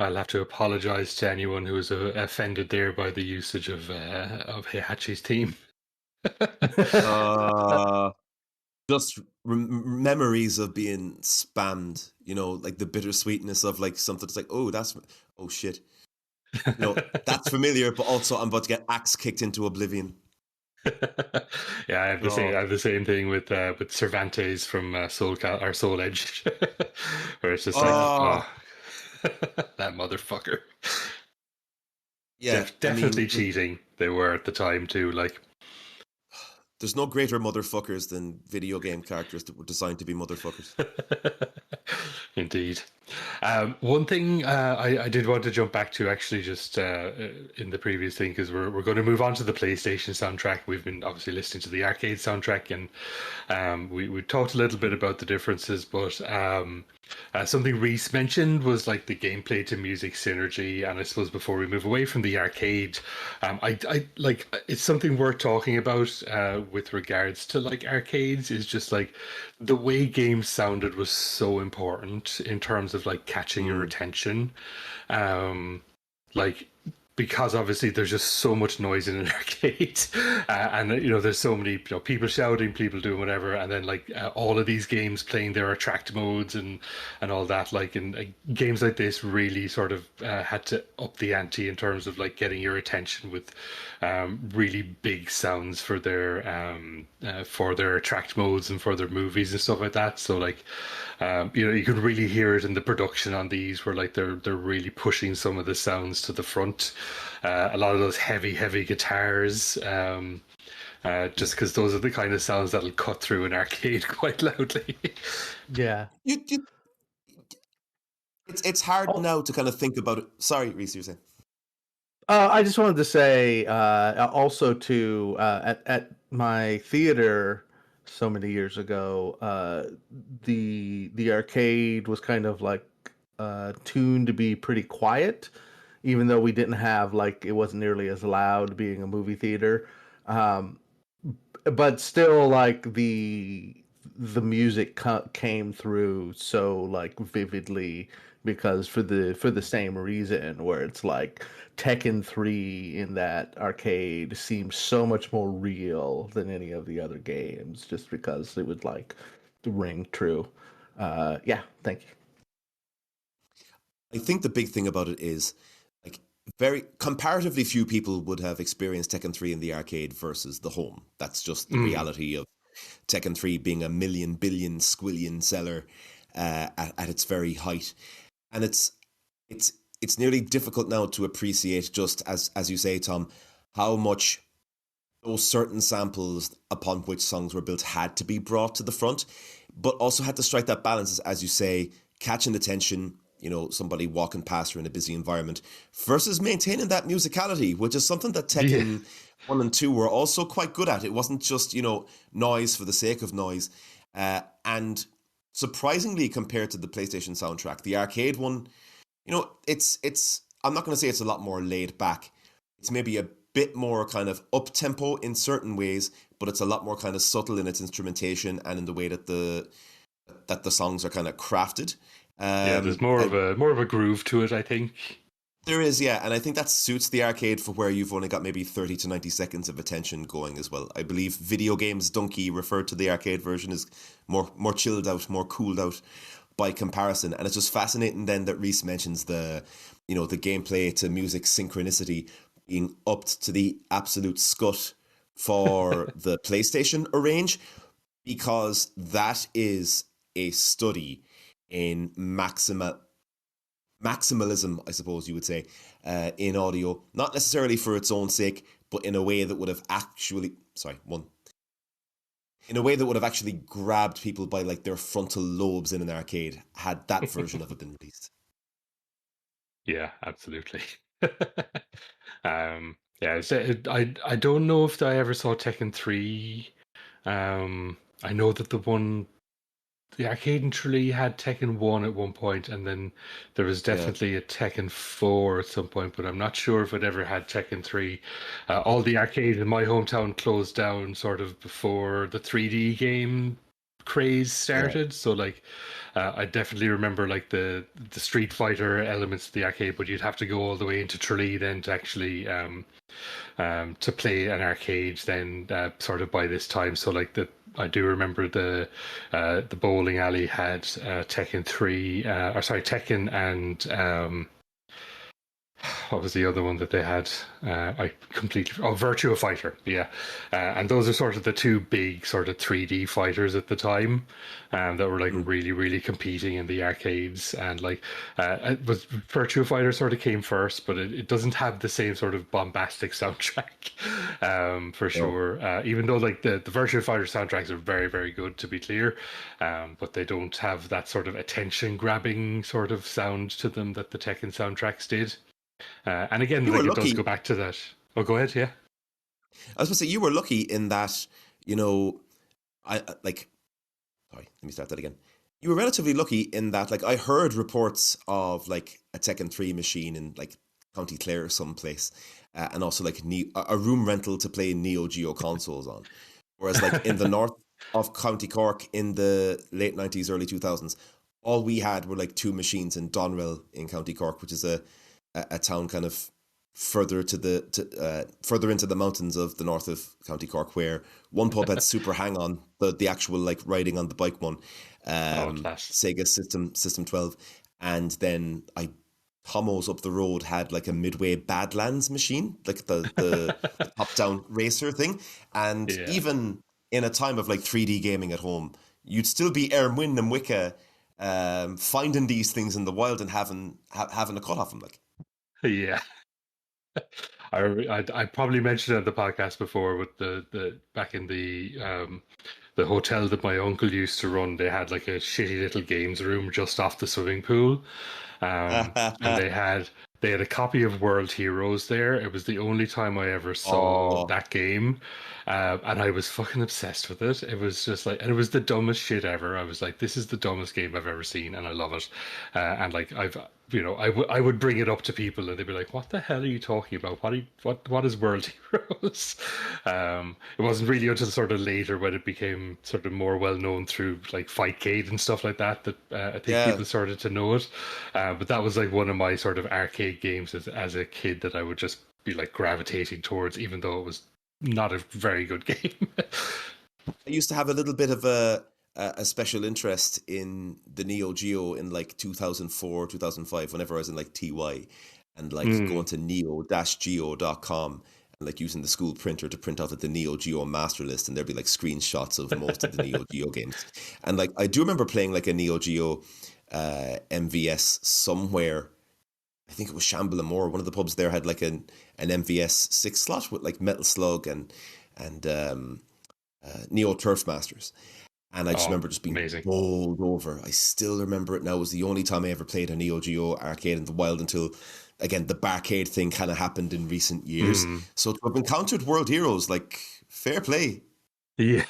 I'll have to apologize to anyone who was offended there by the usage of Heihachi's theme. Uh, just memories of being spammed, like the bittersweetness of like something that's like, oh shit. That's familiar, but also I'm about to get axe kicked into oblivion. Yeah, I have the same. I have the same thing with Cervantes from Soul Edge, where it's just like, Oh, oh, that motherfucker. yeah. I Definitely mean, cheating. They were at the time too. Like, there's no greater motherfuckers than video game characters that were designed to be motherfuckers. indeed. One thing I did want to jump back to actually just in the previous thing, because we're going to move on to the PlayStation soundtrack. We've been obviously listening to the arcade soundtrack, and we talked a little bit about the differences, but something Reese mentioned was like the gameplay to music synergy. And I suppose before we move away from the arcade, I like, it's something worth talking about with regards to like arcades, is just like the way games sounded was so important in terms of like catching your attention. Like, because obviously there's just so much noise in an arcade, and there's so many people shouting, people doing whatever, and then like all of these games playing their attract modes and all that. Like, in games like this really sort of had to up the ante in terms of like getting your attention with really big sounds for their attract modes and for their movies and stuff like that. So like, you could really hear it in the production on these, where like they're really pushing some of the sounds to the front. A lot of those heavy guitars, just because those are the kind of sounds that'll cut through an arcade quite loudly. Yeah. It's hard now to kind of think about it. Sorry, Reese, you're saying. I just wanted to say also to at my theater so many years ago, the arcade was kind of like tuned to be pretty quiet, even though we didn't have like it wasn't nearly as loud being a movie theater. Um, but still, like the music came through so like vividly, because for the same reason, where it's like Tekken 3 in that arcade seems so much more real than any of the other games, just because it would like ring true. Yeah, thank you. I think the big thing about it is, like, very comparatively few people would have experienced Tekken 3 in the arcade versus the home. That's just the reality of Tekken 3 being a million billion squillion seller at its very height. And it's nearly difficult now to appreciate, just as you say, Tom, how much those certain samples upon which songs were built had to be brought to the front, but also had to strike that balance, as you say, catching attention, somebody walking past her in a busy environment, versus maintaining that musicality, which is something that Tekken 1 and 2 were also quite good at. It wasn't just, noise for the sake of noise. And surprisingly, compared to the PlayStation soundtrack, the arcade one, it's I'm not going to say it's a lot more laid back. It's maybe a bit more kind of up tempo in certain ways, but it's a lot more kind of subtle in its instrumentation and in the way that the songs are kind of crafted. There's more of a groove to it, I think. There is, yeah, and I think that suits the arcade for where you've only got maybe 30 to 90 seconds of attention going as well. I believe Video Games Donkey referred to the arcade version as more chilled out, more cooled out by comparison. And it's just fascinating then that Reese mentions the gameplay to music synchronicity being upped to the absolute scut for the PlayStation arrange, because that is a study in maximalism, I suppose you would say, in audio, not necessarily for its own sake, but in a way that would have actually, in a way that would have actually grabbed people by like their frontal lobes in an arcade, had that version of it been released. Yeah, absolutely. I don't know if I ever saw Tekken 3. I know that the arcade in Tralee had Tekken 1 at one point, and then there was definitely a Tekken 4 at some point, but I'm not sure if it ever had Tekken 3. All the arcades in my hometown closed down sort of before the 3D game craze Yeah. started. So like, I definitely remember like the Street Fighter elements of the arcade, but you'd have to go all the way into Tralee then to actually to play an arcade. Then sort of by this time, so like I do remember the bowling alley had Tekken 3, or sorry, Tekken and what was the other one that they had? I completely. Oh, Virtua Fighter. Yeah, and those are sort of the two big sort of 3D fighters at the time, that were like really, really competing in the arcades. And like, it was Virtua Fighter sort of came first, but it doesn't have the same sort of bombastic soundtrack, for Oh. sure. Even though like the Virtua Fighter soundtracks are very, very good, to be clear, but they don't have that sort of attention grabbing sort of sound to them that the Tekken soundtracks did. And again, You were like it does lucky. go back to that. Oh, go ahead. Yeah. I was going to say you were lucky in that, you know, like. Sorry, let me start that again. You were relatively lucky in that, like, I heard reports of like a Tekken 3 machine in like County Clare or someplace, and also like a room rental to play Neo Geo consoles on. Whereas, like, in the north of County Cork in the late 90s, early 2000s, all we had were like two machines in Donrell in County Cork, which is a town kind of further into the mountains of the north of County Cork, where one pub had Super Hang On, the actual like riding on the bike one, Oh, class. Sega System 12, and then Tomo's up the road had like a Midway Badlands machine, like the top down racer thing, and Yeah. even in a time of like 3D gaming at home, you'd still be Ermwin and Wicca, finding these things in the wild and having a cut off them, like. Yeah. I probably mentioned it on the podcast before with the back in the hotel that my uncle used to run. They had like a shitty little games room just off the swimming pool, and they had a copy of World Heroes there. It was the only time I ever saw Oh, that game, and I was fucking obsessed with it. It was just like, and it was the dumbest shit ever. I was like, this is the dumbest game I've ever seen, and I love it. And like I would bring it up to people, and they'd be like, "What the hell are you talking about? What is World Heroes?" It wasn't really until sort of later when it became sort of more well known through like Fightcade and stuff like that I think yeah. people started to know it. But that was like one of my sort of arcade games as a kid that I would just be like gravitating towards, even though it was not a very good game. I used to have a little bit of a special interest in the Neo Geo in like 2004, 2005, whenever I was in like TY, and like Mm. going to neo-geo.com and like using the school printer to print out like the Neo Geo master list, and there'd be like screenshots of most of the Neo Geo games. And like I do remember playing like a Neo Geo MVS somewhere. I think it was Shamble and Moore. One of the pubs there had like an MVS 6 slot with like Metal Slug and Neo Turf Masters. And I just Oh, remember just being amazing. bowled over. I still remember it now. It was the only time I ever played a Neo Geo arcade in the wild until, again, the barcade thing kind of happened in recent years. Mm. So to have encountered World Heroes, like, fair play. Yeah.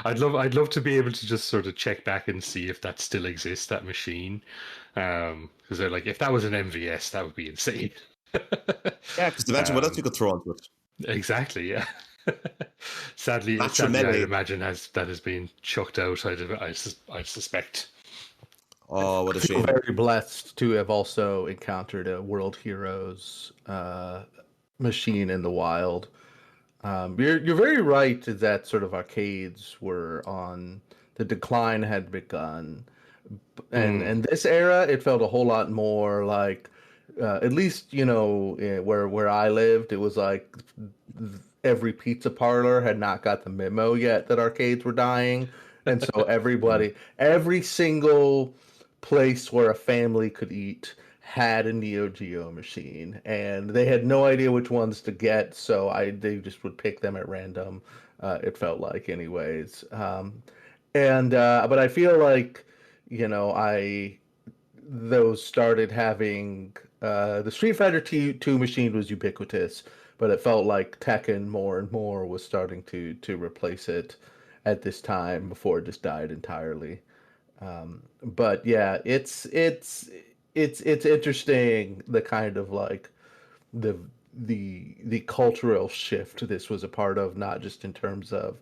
I'd love to be able to just sort of check back and see if that still exists, that machine. Because they're like, if that was an MVS, that would be insane. Yeah, because imagine what else you um, could throw onto it. exactly, yeah. Sadly, I'd Matrimele. imagine has been chucked out. I suspect. Oh, what a Feel shame. very blessed to have also encountered a World Heroes machine in the wild. You're very right that sort of arcades were on the decline had begun, Mm. and this era it felt a whole lot more like, at least where I lived, it was like every pizza parlor had not got the memo yet that arcades were dying, and so Mm. every single place where a family could eat had a Neo Geo machine, and they had no idea which ones to get, so they just would pick them at random. It felt like, anyways, and but I feel like I those started having the Street Fighter 2 machine was ubiquitous, but it felt like Tekken more and more was starting to replace it at this time before it just died entirely. But yeah, it's interesting, the kind of like the cultural shift this was a part of, not just in terms of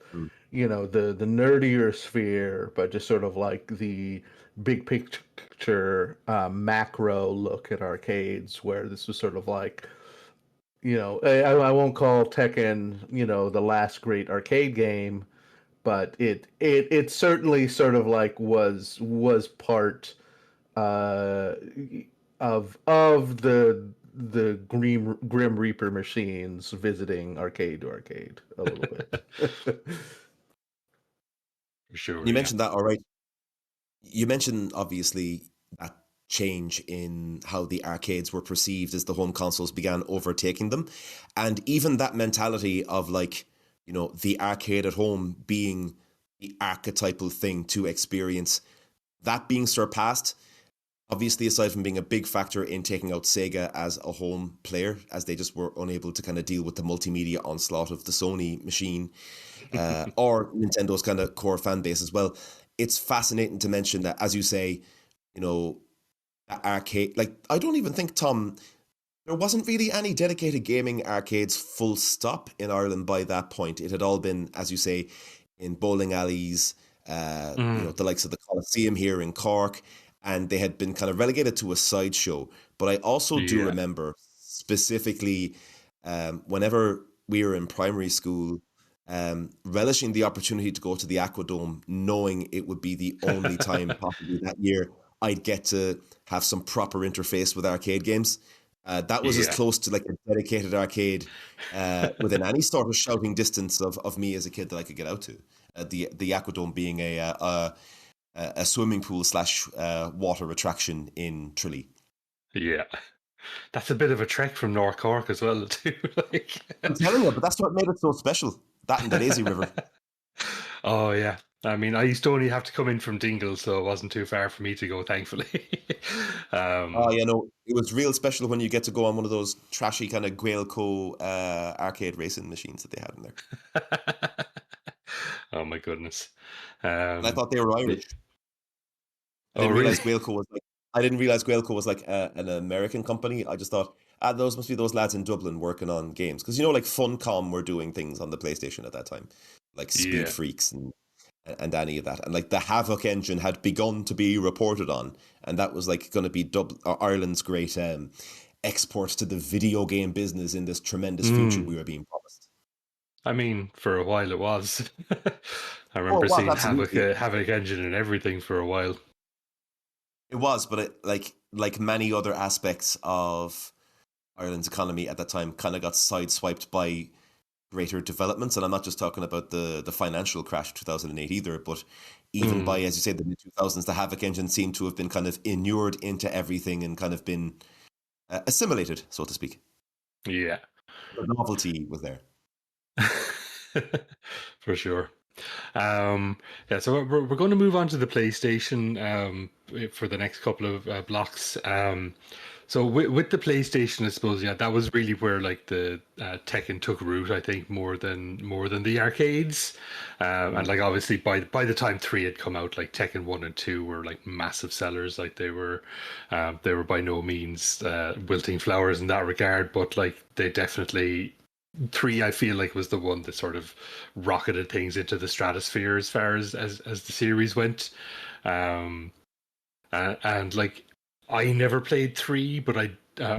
the nerdier sphere, but just sort of like the big picture macro look at arcades, where this was sort of like, I won't call Tekken, the last great arcade game, but it certainly sort of like was part uh, of the Grim Reaper machines visiting arcade to arcade a little bit. For sure. You Yeah. mentioned that, all right. You mentioned obviously that change in how the arcades were perceived as the home consoles began overtaking them. And even that mentality of like, the arcade at home being the archetypal thing to experience, that being surpassed, obviously, aside from being a big factor in taking out Sega as a home player, as they just were unable to kind of deal with the multimedia onslaught of the Sony machine, or Nintendo's kind of core fan base as well. It's fascinating to mention that, as you say, arcade, like, I don't even think, Tom, there wasn't really any dedicated gaming arcades full stop in Ireland by that point. It had all been, as you say, in bowling alleys, the likes of the Coliseum here in Cork, and they had been kind of relegated to a sideshow. But I also do remember specifically whenever we were in primary school, relishing the opportunity to go to the Aquadome, knowing it would be the only time possibly that year I'd get to have some proper interface with arcade games. That was as close to like a dedicated arcade within any sort of shouting distance of me as a kid that I could get out to. The Aquadome being a swimming pool / water attraction in Tralee. Yeah. That's a bit of a trek from North Cork as well, too. I'm telling you, but that's what made it so special. That and the lazy river. Oh, yeah. I mean, I used to only have to come in from Dingle, so it wasn't too far for me to go, thankfully. It was real special when you get to go on one of those trashy kind of Gaelco arcade racing machines that they had in there. Oh, my goodness. And I thought they were Irish. I Oh, didn't really? realize Gaelco was like an American company. I just thought, those must be those lads in Dublin working on games. Because, like Funcom were doing things on the PlayStation at that time, like Speed Freaks and any of that. And like the Havoc engine had begun to be reported on. And that was like going to be Ireland's great export to the video game business in this tremendous future we were being promised. I mean, for a while it was. I remember seeing Havoc engine and everything for a while. It was, but like many other aspects of Ireland's economy at that time, kind of got sideswiped by greater developments. And I'm not just talking about the financial crash of 2008 either, but even by, as you said, the mid-2000s, the Havoc engine seemed to have been kind of inured into everything and kind of been assimilated, so to speak. Yeah. The novelty was there. For sure. So we're going to move on to the PlayStation for the next couple of blocks. So with the PlayStation, I suppose, that was really where like the Tekken took root. I think more than the arcades, and like obviously by the time 3 had come out, like Tekken 1 and 2 were like massive sellers. Like they were by no means wilting flowers in that regard, but like they definitely. 3, I feel like, was the one that sort of rocketed things into the stratosphere as far as the series went. And like, I never played 3, but I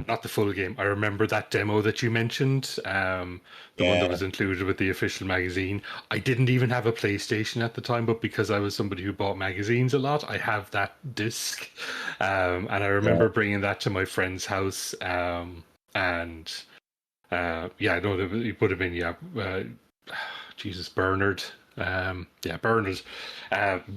not the full game. I remember that demo that you mentioned, the one that was included with the official magazine. I didn't even have a PlayStation at the time, but because I was somebody who bought magazines a lot, I have that disc. And I remember bringing that to my friend's house, and... I know it would have been, Jesus, Bernard. Bernard.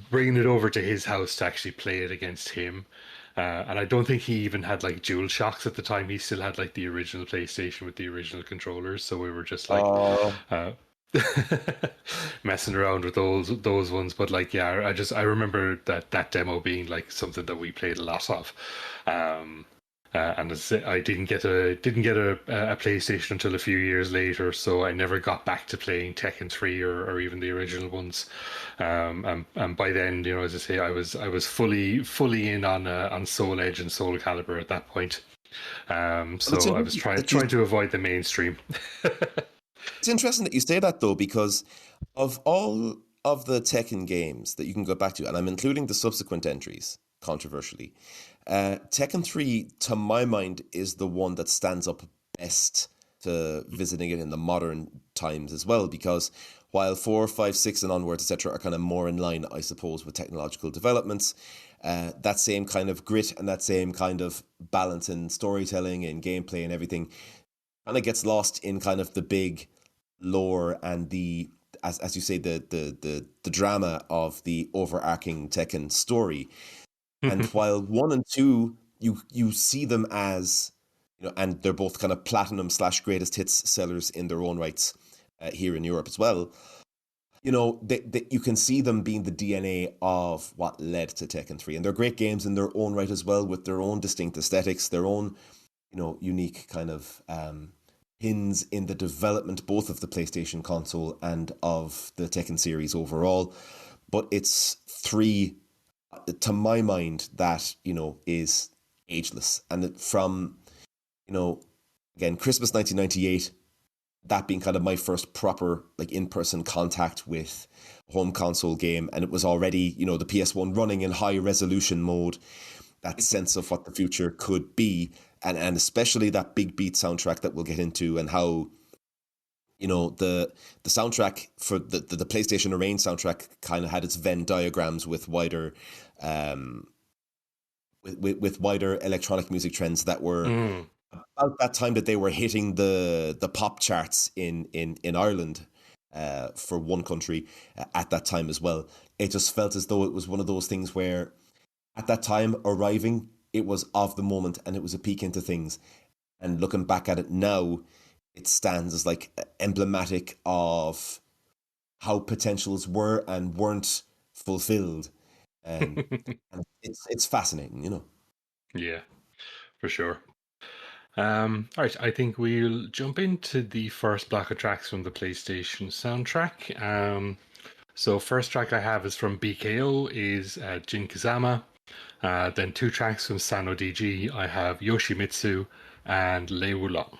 Bringing it over to his house to actually play it against him. And I don't think he even had like dual shocks at the time. He still had like the original PlayStation with the original controllers. So we were just like messing around with those ones. But like, I remember that demo being like something that we played a lot of. And as I say, I didn't get a PlayStation until a few years later, so I never got back to playing Tekken 3 or even the original ones. And by then, as I say, I was fully in on Soul Edge and Soul Calibur at that point. So I was trying to avoid the mainstream. It's interesting that you say that though, because of all of the Tekken games that you can go back to, and I'm including the subsequent entries, controversially, Tekken 3, to my mind, is the one that stands up best to visiting it in the modern times as well, because while 4, 5, 6 and onwards, etc., are kind of more in line, I suppose, with technological developments, that same kind of grit and that same kind of balance in storytelling and gameplay and everything kind of gets lost in kind of the big lore and the, as you say, the drama of the overarching Tekken story. And while 1 and 2, you see them as, you know, and they're both kind of platinum / greatest hits sellers in their own rights here in Europe as well. You know, you can see them being the DNA of what led to Tekken 3. And they're great games in their own right as well, with their own distinct aesthetics, their own, you know, unique kind of pins in the development both of the PlayStation console and of the Tekken series overall. But it's 3, to my mind, that, you know, is ageless. And from, you know, again, Christmas 1998, that being kind of my first proper like in-person contact with a home console game, and it was already, you know, the PS1 running in high resolution mode, that sense of what the future could be, and especially that big beat soundtrack that we'll get into, and how, you know, the soundtrack for the PlayStation Arrange soundtrack kind of had its Venn diagrams with wider with wider electronic music trends that were about that time that they were hitting the pop charts in Ireland for one country at that time as well. It just felt as though it was one of those things where at that time arriving, it was of the moment and it was a peek into things. And looking back at it now, it stands as like emblematic of how potentials were and weren't fulfilled. And it's fascinating, you know. Yeah, for sure. All right, I think we'll jump into the first block of tracks from the PlayStation soundtrack. So first track I have is from BKO, is Jin Kazama. Then 2 tracks from sanodg. I have Yoshimitsu and Le Wulong.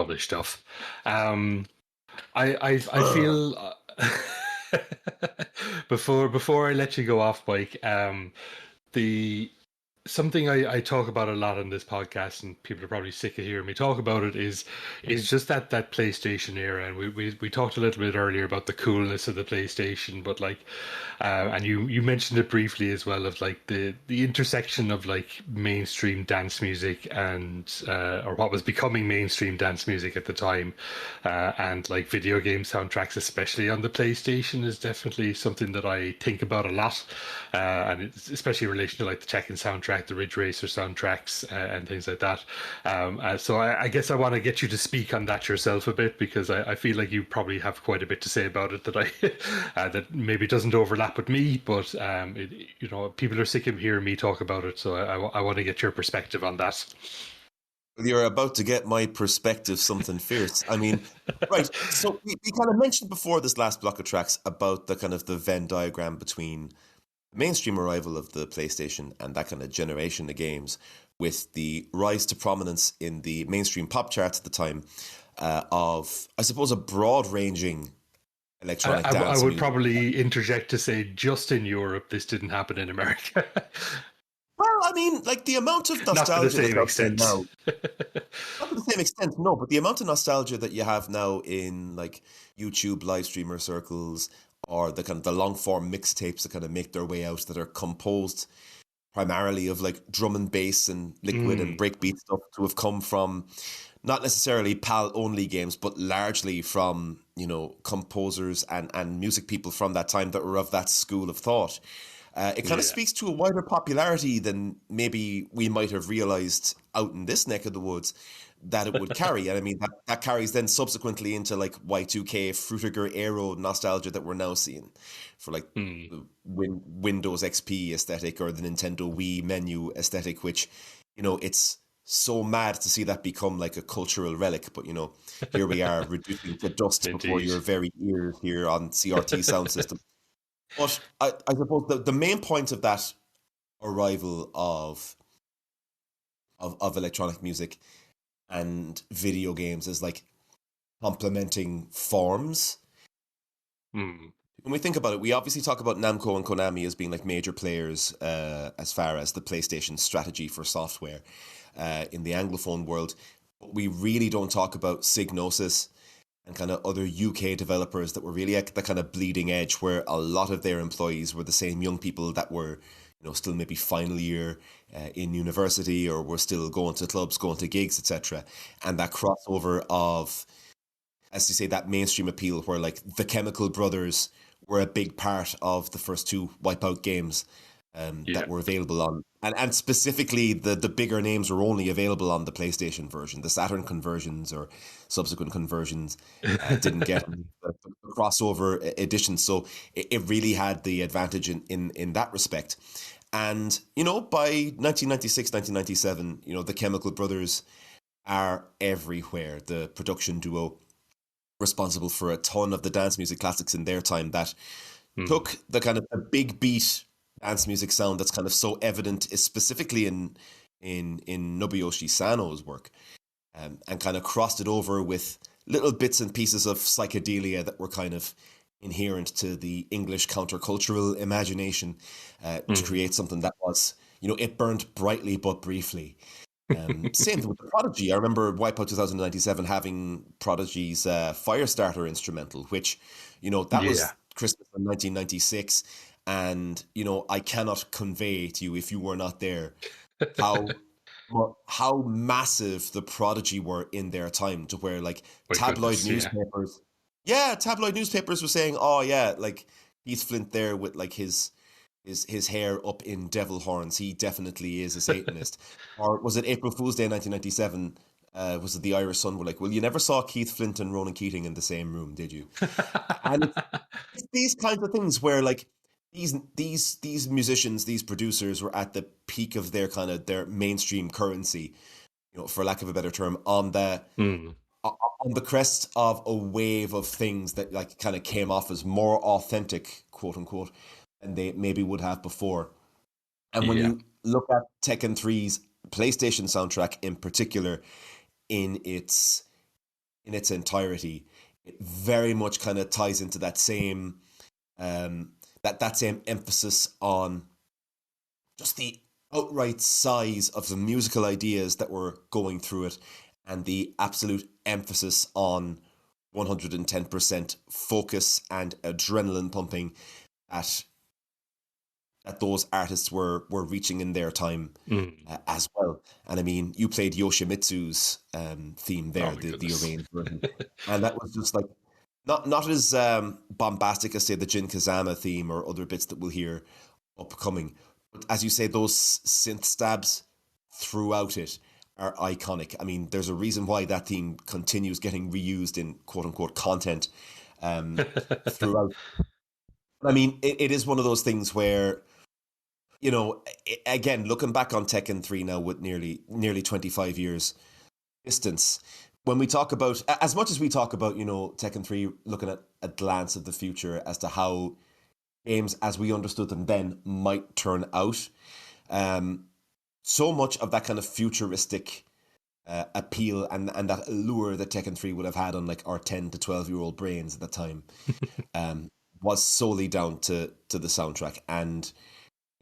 Lovely stuff. I feel before I let you go off, Mike, the something I talk about a lot on this podcast, and people are probably sick of hearing me talk about it, is just that PlayStation era. And we talked a little bit earlier about the coolness of the PlayStation, but like, and you mentioned it briefly as well, of like the intersection of like mainstream dance music and or what was becoming mainstream dance music at the time, and like video game soundtracks, especially on the PlayStation, is definitely something that I think about a lot, and it's especially in relation to like the Tekken soundtrack, the Ridge Racer soundtracks, and things like that. So I guess I want to get you to speak on that yourself a bit, because I feel like you probably have quite a bit to say about it that that maybe doesn't overlap with me, but people are sick of hearing me talk about it, so I want to get your perspective on that. You're about to get my perspective, something fierce. I mean, right. So we kind of mentioned before this last block of tracks about the kind of the Venn diagram between the mainstream arrival of the PlayStation and that kind of generation of games, with the rise to prominence in the mainstream pop charts at the time of, I suppose, a broad-ranging electronic dance I would music. probably interject to say, just in Europe, this didn't happen in America. Well, I mean, like the amount of nostalgia Not to the same that's out there extent. now. Not to the same extent, no, but the amount of nostalgia that you have now in like YouTube live streamer circles, or the kind of the long form mixtapes that kind of make their way out, that are composed primarily of like drum and bass and liquid and breakbeat stuff, to have come from not necessarily PAL only games, but largely from, composers and music people from that time that were of that school of thought. It kind of speaks to a wider popularity than maybe we might have realized out in this neck of the woods that it would carry. And I mean, that carries then subsequently into like Y2K, Frutiger Aero nostalgia that we're now seeing for like the Windows XP aesthetic, or the Nintendo Wii menu aesthetic, which, it's so mad to see that become like a cultural relic. But, here we are reducing to dust before your very ears here on CRT Sound System. But I suppose the main point of that arrival of electronic music and video games is like complementing forms. When we think about it, we obviously talk about Namco and Konami as being like major players as far as the PlayStation strategy for software in the Anglophone world. But we really don't talk about Psygnosis and kind of other UK developers that were really at the kind of bleeding edge, where a lot of their employees were the same young people that were, still maybe final year in university, or were still going to clubs, going to gigs, etc. And that crossover of, as you say, that mainstream appeal, where like the Chemical Brothers were a big part of the first two Wipeout games that were available on, and specifically the bigger names were only available on the PlayStation version. The Saturn conversions or subsequent conversions didn't get the crossover edition, so it really had the advantage in that respect. And by 1996, 1997, the Chemical Brothers are everywhere. The production duo responsible for a ton of the dance music classics in their time that took the kind of a big beat dance music sound that's kind of so evident, specifically in Nobuyoshi Sano's work, and kind of crossed it over with little bits and pieces of psychedelia that were kind of inherent to the English countercultural imagination to create something that was, it burned brightly but briefly. Same with the Prodigy. I remember Wipeout 2097 having Prodigy's Firestarter instrumental, which, that was Christmas in 1996. And, I cannot convey to you, if you were not there, how massive the Prodigy were in their time, to where like tabloid newspapers were saying, oh yeah, like Keith Flint there with like his hair up in devil horns, he definitely is a Satanist. Or was it April Fool's Day 1997? Was it the Irish Sun were like, well, you never saw Keith Flint and Ronan Keating in the same room, did you? And it's these kinds of things where like these musicians, these producers were at the peak of their kind of their mainstream currency, for lack of a better term, on the crest of a wave of things that like kind of came off as more authentic, quote unquote, than they maybe would have before. And when you look at Tekken 3's PlayStation soundtrack in particular, in its in its entirety, it very much kind of ties into that same that same emphasis on just the outright size of the musical ideas that were going through it, and the absolute emphasis on 110% focus and adrenaline pumping that those artists were reaching in their time as well. And I mean, you played Yoshimitsu's theme there, the arranged version, and that was just like not as bombastic as say the Jin Kazama theme or other bits that we'll hear upcoming. But as you say, those synth stabs throughout it are iconic. I mean, there's a reason why that theme continues getting reused in quote unquote content throughout. I mean, it is one of those things where, you know, again, looking back on Tekken 3 now with nearly 25 years distance, when we talk about, as much as we talk about, you know, Tekken 3 looking at a glance of the future as to how games as we understood them then might turn out, so much of that kind of futuristic appeal and that allure that Tekken 3 would have had on like our 10 to 12-year-old brains at the time was solely down to the soundtrack. And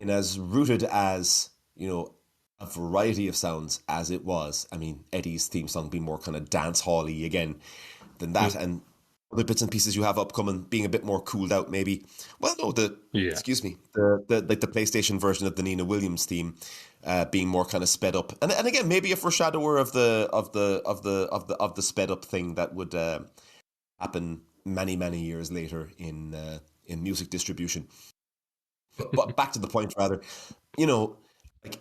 in as rooted as, you know, a variety of sounds as it was, I mean, Eddy's theme song being more kind of dance hall-y again than that, and other bits and pieces you have upcoming being a bit more cooled out, maybe. Well, no, excuse me, the like the PlayStation version of the Nina Williams theme being more kind of sped up, and again maybe a foreshadower of the sped up thing that would happen many years later in music distribution. But back to the point, rather, you know, like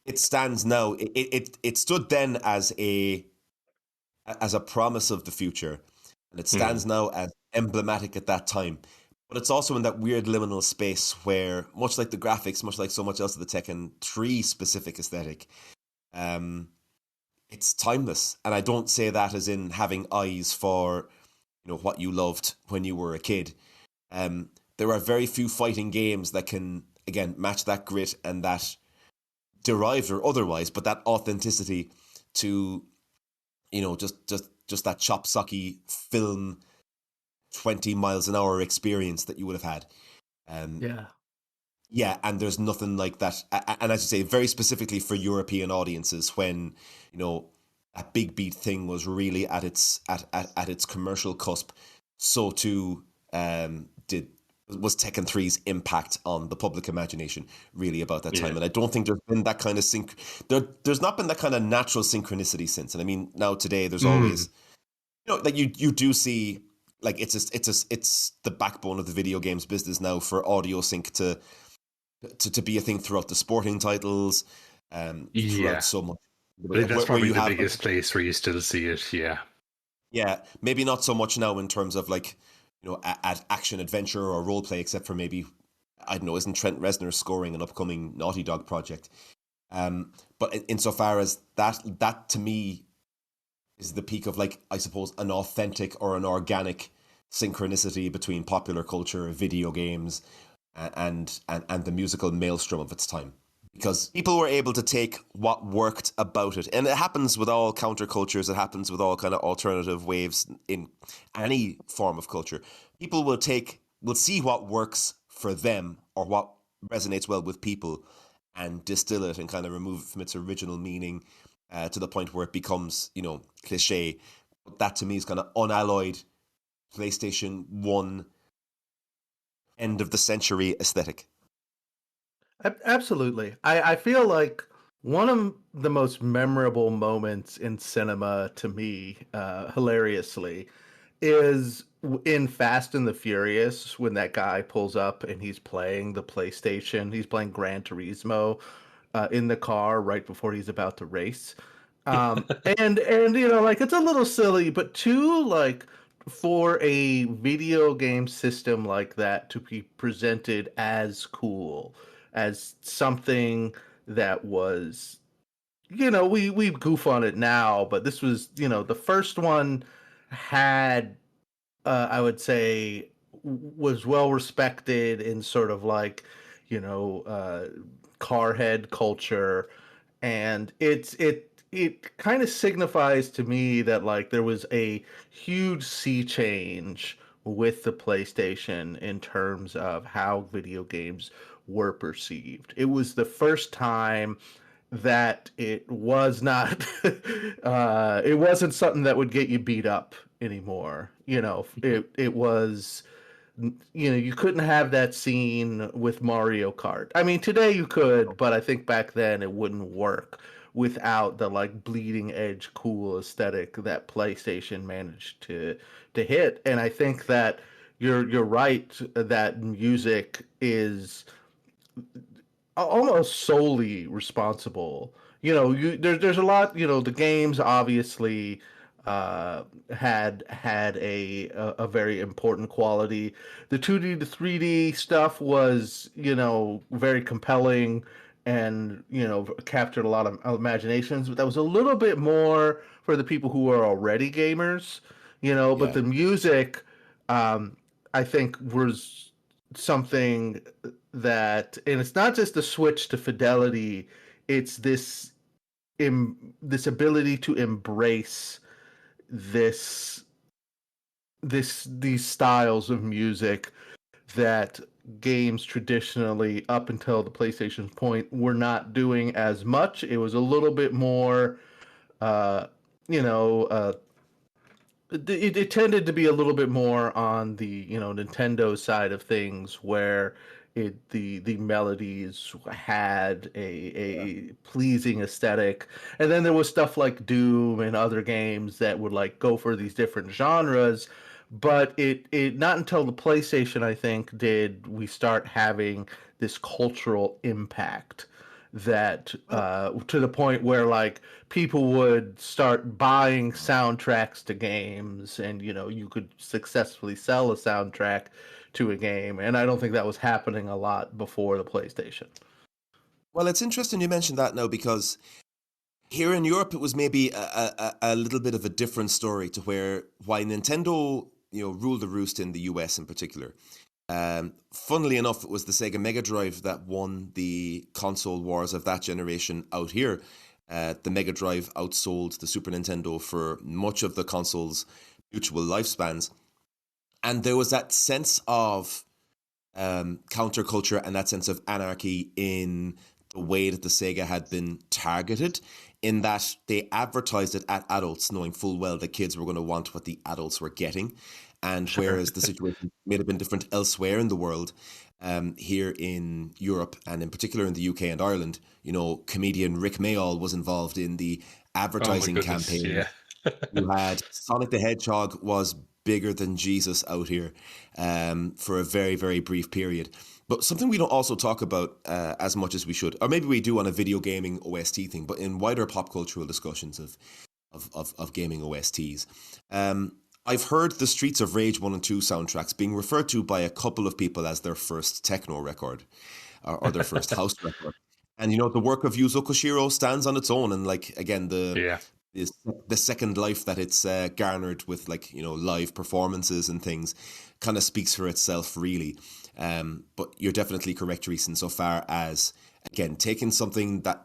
it stands now. It stood then as a promise of the future, and it stands now as emblematic at that time. But it's also in that weird liminal space where, much like the graphics, much like so much else of the Tekken 3 specific aesthetic, it's timeless. And I don't say that as in having eyes for, you know, what you loved when you were a kid. There are very few fighting games that can, again, match that grit and that derived or otherwise, but that authenticity to, you know, just that chop socky film 20 miles an hour experience that you would have had. Yeah, and there's nothing like that. And as you say, very specifically for European audiences, when, you know, a big beat thing was really at its commercial cusp, so too was Tekken 3's impact on the public imagination really about that time. And I don't think there's been that kind of there's not been that kind of natural synchronicity since. And I mean, now today there's always, you know, like you do see, like it's the backbone of the video games business now for audio sync to be a thing throughout the sporting titles, throughout so much. I think that's probably the biggest place where you still see it. Yeah, maybe not so much now in terms of like, you know, at action adventure or role play, except for maybe, I don't know, isn't Trent Reznor scoring an upcoming Naughty Dog project? But insofar as that to me is the peak of, like, I suppose, an authentic or an organic synchronicity between popular culture, video games, and the musical maelstrom of its time. Because people were able to take what worked about it. And it happens with all countercultures. It happens with all kind of alternative waves in any form of culture. People will see what works for them or what resonates well with people and distill it and kind of remove it from its original meaning to the point where it becomes, you know, cliche. That to me is kind of unalloyed PlayStation 1 end of the century aesthetic. Absolutely. I feel like one of the most memorable moments in cinema to me, hilariously, is in Fast and the Furious when that guy pulls up and he's playing the PlayStation. He's playing Gran Turismo in the car right before he's about to race. And you know, like, it's a little silly, but for a video game system like that to be presented as cool, as something that was, you know, we goof on it now, but this was, you know, the first one had, I would say, was well respected in sort of like, you know, carhead culture, and it kind of signifies to me that like there was a huge sea change with the PlayStation in terms of how video games were perceived. It was the first time that it was not it wasn't something that would get you beat up anymore. It was, you couldn't have that scene with Mario Kart. I mean, today you could, but I think back then it wouldn't work without the like bleeding edge cool aesthetic that PlayStation managed to hit. And I think that you're right that music is almost solely responsible. There's a lot. The games obviously had a very important quality. The 2D to 3D stuff was very compelling and captured a lot of imaginations. But that was a little bit more for the people who are already gamers. But Yeah. the music, I think, was something that, and it's not just the switch to fidelity, it's this ability to embrace this these styles of music that games traditionally up until the PlayStation's point were not doing as much. It was a little bit more uh you know uh it tended to be a little bit more on the Nintendo side of things, where the melodies had a pleasing aesthetic, and then there was stuff like Doom and other games that would like go for these different genres. But it not until the PlayStation, I think, did we start having this cultural impact that to the point where like people would start buying soundtracks to games, and you could successfully sell a soundtrack to a game. And I don't think that was happening a lot before the PlayStation. Well, it's interesting you mentioned that now, because here in Europe it was maybe a little bit of a different story to why Nintendo ruled the roost in the US in particular. Funnily enough, it was the Sega Mega Drive that won the console wars of that generation out here. The Mega Drive outsold the Super Nintendo for much of the console's mutual lifespans. And there was that sense of counterculture and that sense of anarchy in the way that the Sega had been targeted, in that they advertised it at adults, knowing full well that kids were going to want what the adults were getting. And whereas the situation may have been different elsewhere in the world, here in Europe and in particular in the UK and Ireland, comedian Rick Mayall was involved in the advertising campaign. Yeah. You had Sonic the Hedgehog was bigger than Jesus out here for a very, very brief period. But something we don't also talk about as much as we should, or maybe we do on a video gaming OST thing, but in wider pop cultural discussions of gaming OSTs. I've heard the Streets of Rage 1 and 2 soundtracks being referred to by a couple of people as their first techno record or their first house record. And, the work of Yuzo Koshiro stands on its own. And, like, again, the second life that it's garnered with, like, live performances and things kind of speaks for itself, really. But you're definitely correct, Reese, insofar as, again, taking the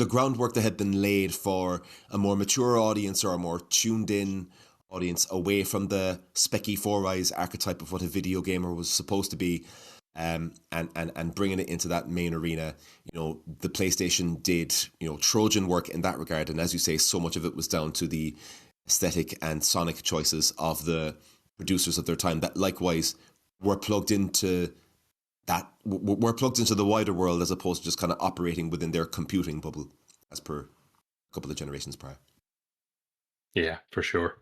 groundwork that had been laid for a more mature audience or a more tuned in audience away from the specky Four Eyes archetype of what a video gamer was supposed to be, and bringing it into that main arena. The PlayStation did Trojan work in that regard, and as you say, so much of it was down to the aesthetic and sonic choices of the producers of their time that likewise were plugged into the wider world, as opposed to just kind of operating within their computing bubble as per a couple of generations prior. Yeah, for sure.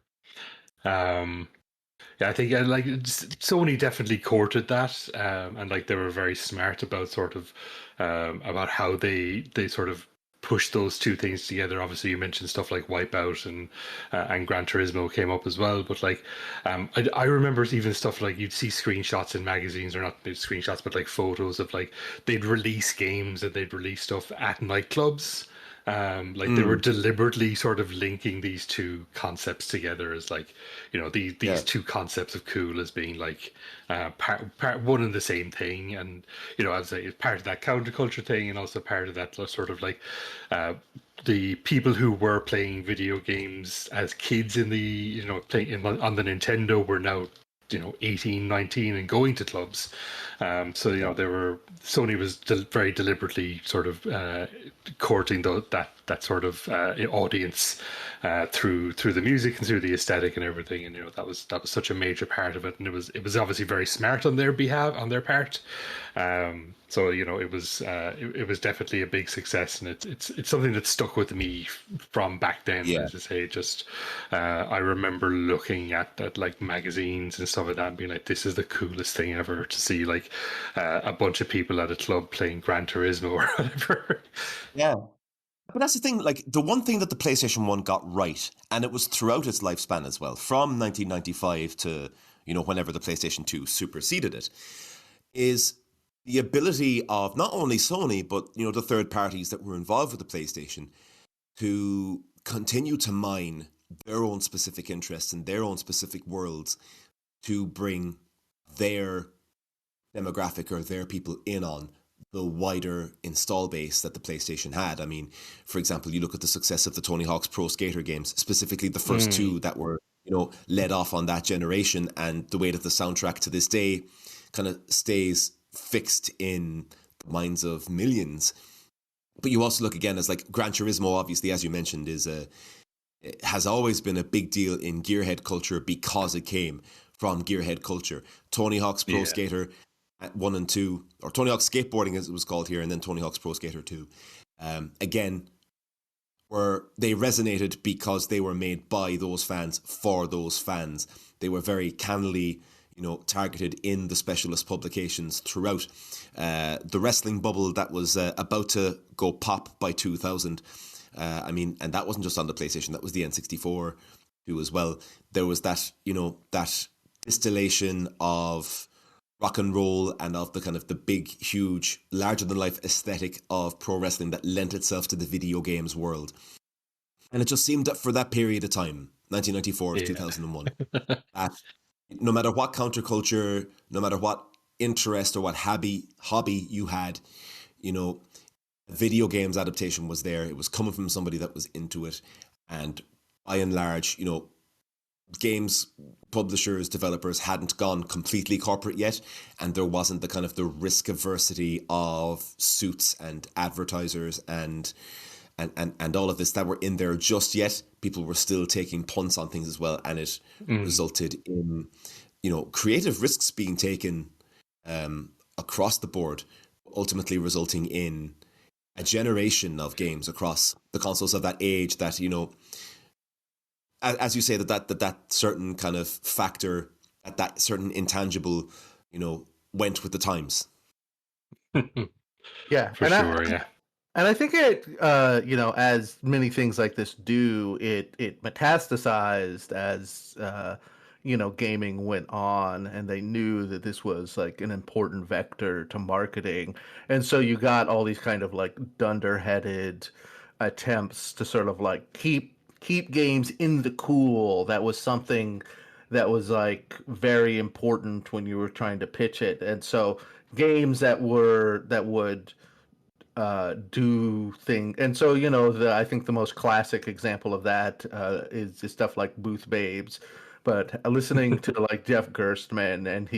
Yeah, I think like Sony definitely courted that, and like they were very smart about sort of about how they sort of pushed those two things together. Obviously, you mentioned stuff like Wipeout and Gran Turismo came up as well. But like, I remember even stuff like you'd see screenshots in magazines, or not screenshots, but like photos of like they'd release games and they'd release stuff at nightclubs. Like they were deliberately sort of linking these two concepts together as like, these two concepts of cool as being like part one and the same thing, and as I say, it's part of that counterculture thing, and also part of that sort of like the people who were playing video games as kids in the playing on the Nintendo were now 18, 19 and going to clubs. So they were Sony was very deliberately sort of courting that sort of audience through the music and through the aesthetic and everything. And that was such a major part of it, and it was obviously very smart on their behalf, on their part. So it was definitely a big success, and it's something that stuck with me from back then. Yeah. As I say, just I remember looking at like magazines and stuff like that, and being like, "This is the coolest thing ever to see!" Like a bunch of people at a club playing Gran Turismo or whatever. Yeah. But that's the thing, like the one thing that the PlayStation 1 got right, and it was throughout its lifespan as well, from 1995 to, whenever the PlayStation 2 superseded it, is the ability of not only Sony, but, the third parties that were involved with the PlayStation to continue to mine their own specific interests and their own specific worlds to bring their demographic or their people in on the wider install base that the PlayStation had. I mean, for example, you look at the success of the Tony Hawk's Pro Skater games, specifically the first two that were, led off on that generation, and the way that the soundtrack to this day kind of stays fixed in the minds of millions. But you also look again as like Gran Turismo, obviously, as you mentioned, it has always been a big deal in gearhead culture because it came from gearhead culture. Tony Hawk's Pro Skater 1 and 2, or Tony Hawk's Skateboarding as it was called here, and then Tony Hawk's Pro Skater 2. Again, they resonated because they were made by those fans for those fans. They were very cannily, targeted in the specialist publications throughout. The wrestling bubble that was about to go pop by 2000. And that wasn't just on the PlayStation, that was the N64 too as well. There was that, that distillation of rock and roll and of the kind of the big, huge, larger than life aesthetic of pro wrestling that lent itself to the video games world. And it just seemed that for that period of time, 1994 to 2001, that no matter what counterculture, no matter what interest or what hobby you had, video games adaptation was there. It was coming from somebody that was into it. And by and large, games publishers, developers hadn't gone completely corporate yet, and there wasn't the kind of the risk aversity of suits and advertisers and all of this that were in there just yet. People were still taking punts on things as well, and it resulted in creative risks being taken across the board, ultimately resulting in a generation of games across the consoles of that age that as you say, that certain kind of factor, that certain intangible, went with the times. Yeah, For sure, yeah. And I think it, as many things like this do, it metastasized as, gaming went on, and they knew that this was like an important vector to marketing. And so you got all these kind of like dunderheaded attempts to sort of like keep games in the cool. That was something that was like very important when you were trying to pitch it. And so games that would do thing. And so I think the most classic example of that is stuff like Booth Babes. But listening to like Jeff Gerstmann, and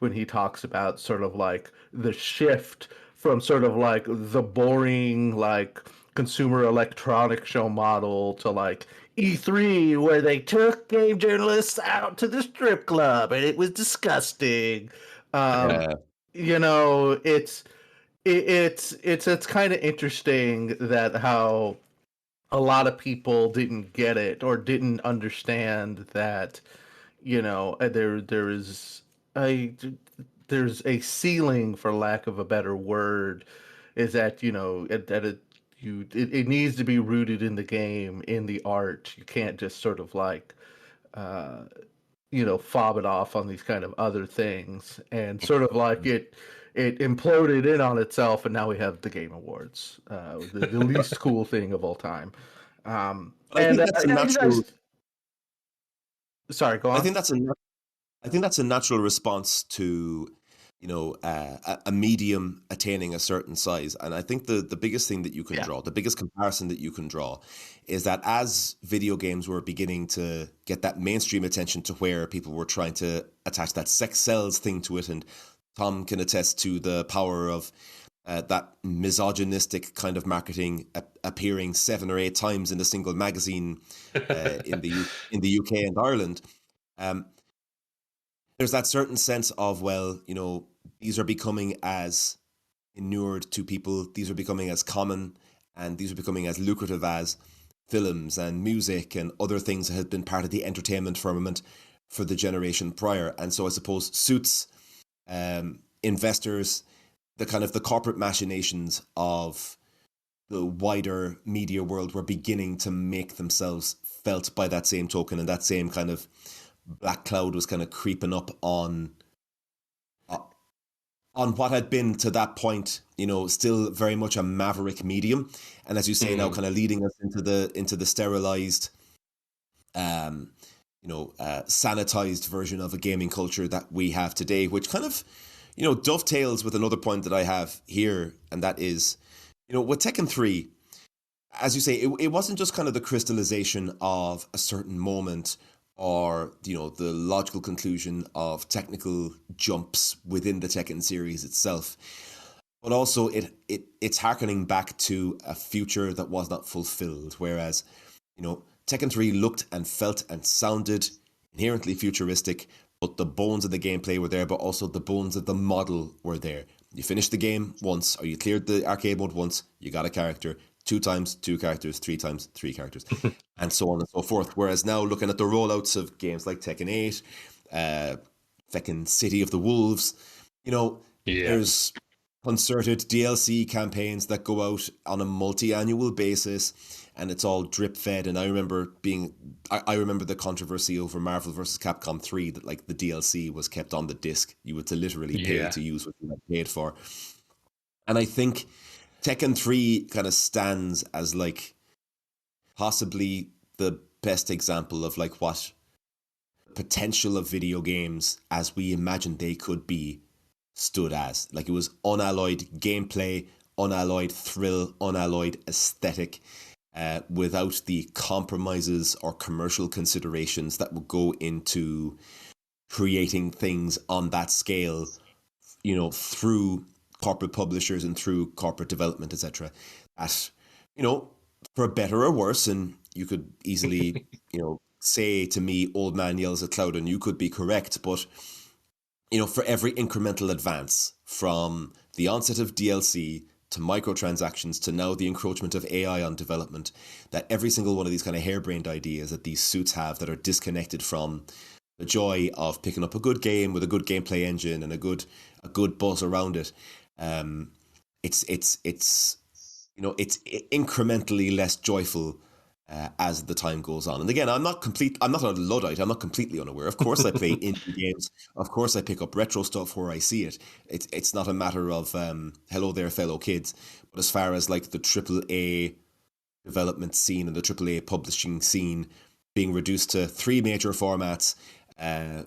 when he talks about sort of like the shift from sort of like the boring like consumer electronic show model to like E3, where they took game journalists out to the strip club and it was disgusting. It's kind of interesting that how a lot of people didn't get it or didn't understand that there's a ceiling, for lack of a better word, is that it needs to be rooted in the game, in the art. You can't just sort of like fob it off on these kind of other things, and sort of like it imploded in on itself, and now we have the Game Awards, the least cool thing of all time. But I think that's a natural. Sorry, go on. I think that's a natural response to, a medium attaining a certain size. And I think the biggest thing that you can draw, the biggest comparison that you can draw, is that as video games were beginning to get that mainstream attention to where people were trying to attach that sex sells thing to it, and Tom can attest to the power of that misogynistic kind of marketing appearing 7 or 8 times in a single magazine in the UK and Ireland. There's that certain sense of, well, these are becoming as inured to people, these are becoming as common, and these are becoming as lucrative as films and music and other things that had been part of the entertainment firmament for the generation prior. And so I suppose suits investors, the corporate machinations of the wider media world were beginning to make themselves felt by that same token, and that same kind of black cloud was kind of creeping up on what had been to that point, still very much a maverick medium, and as you say, now kind of leading us into the sterilized, sanitized version of a gaming culture that we have today, which kind of, dovetails with another point that I have here, and that is, with Tekken 3, as you say, it wasn't just kind of the crystallization of a certain moment or, the logical conclusion of technical jumps within the Tekken series itself, but also it's harkening back to a future that was not fulfilled. Whereas, Tekken 3 looked and felt and sounded inherently futuristic, but the bones of the gameplay were there, but also the bones of the model were there. You finished the game once, or you cleared the arcade mode once, you got a character. 2 times, 2 characters, 3 times, 3 characters, and so on and so forth. Whereas now, looking at the rollouts of games like Tekken 8, Tekken City of the Wolves, there's concerted DLC campaigns that go out on a multi-annual basis, and it's all drip-fed. And I remember the controversy over Marvel vs. Capcom 3, that like the DLC was kept on the disc. You had to literally pay to use what you had paid for. And I think Tekken 3 kind of stands as like possibly the best example of like what potential of video games as we imagined they could be stood as. Like, it was unalloyed gameplay, unalloyed thrill, unalloyed aesthetic, without the compromises or commercial considerations that would go into creating things on that scale, through corporate publishers and through corporate development, etc. That, for better or worse, and you could easily, say to me, old man yells at cloud, and you could be correct, but, for every incremental advance from the onset of DLC to microtransactions to now the encroachment of AI on development, that every single one of these kind of harebrained ideas that these suits have that are disconnected from the joy of picking up a good game with a good gameplay engine and a good buzz around it, it's incrementally less joyful as the time goes on. And again, I'm not a Luddite. I'm not completely unaware. Of course, I play indie games. Of course, I pick up retro stuff where I see it. It's not a matter of hello there, fellow kids. But as far as like the AAA development scene and the AAA publishing scene being reduced to 3 major formats, that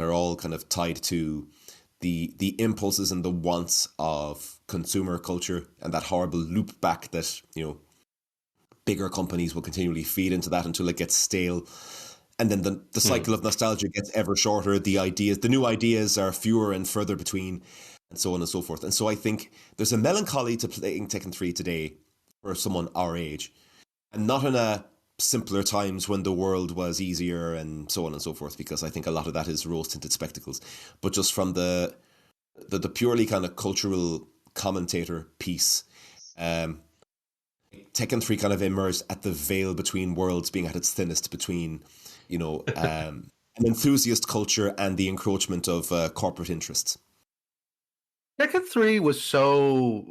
are all kind of tied to the impulses and the wants of consumer culture, and that horrible loop back that, bigger companies will continually feed into that until it gets stale. And then the cycle of nostalgia gets ever shorter. The new ideas are fewer and further between, and so on and so forth. And so I think there's a melancholy to playing Tekken 3 today for someone our age, and not in a simpler times when the world was easier and so on and so forth, because I think a lot of that is rose-tinted spectacles, but just from the purely kind of cultural commentator piece. Tekken 3 kind of emerged at the veil between worlds being at its thinnest, between, an enthusiast culture and the encroachment of corporate interests. Tekken 3 was so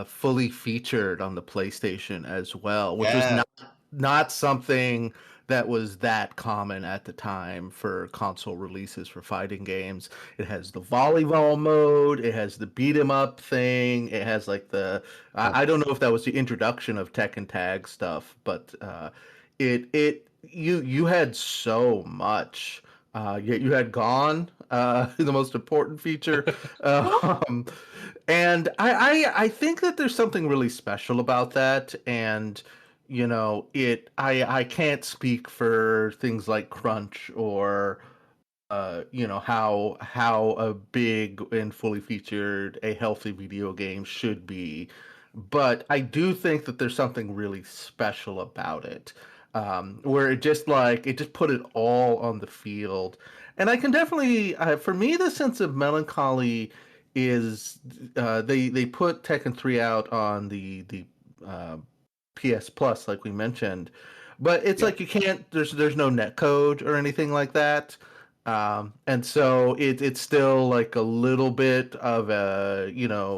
fully featured on the PlayStation as well, which was not something that was that common at the time for console releases for fighting games. It has the volleyball mode, it has the beat 'em up thing, it has like the I don't know if that was the introduction of Tekken Tag stuff, but you had so much. Yet you had Gone, the most important feature, um, and I think that there's something really special about that, and I can't speak for things like crunch or how a big and fully featured a healthy video game should be, but I do think that there's something really special about it, where it just put it all on the field. And I can definitely, for me, the sense of melancholy is they put Tekken 3 out on the uh, PS Plus, like we mentioned, but it's Yeah. like you can't. There's no net code or anything like that, and so it's still like a little bit of a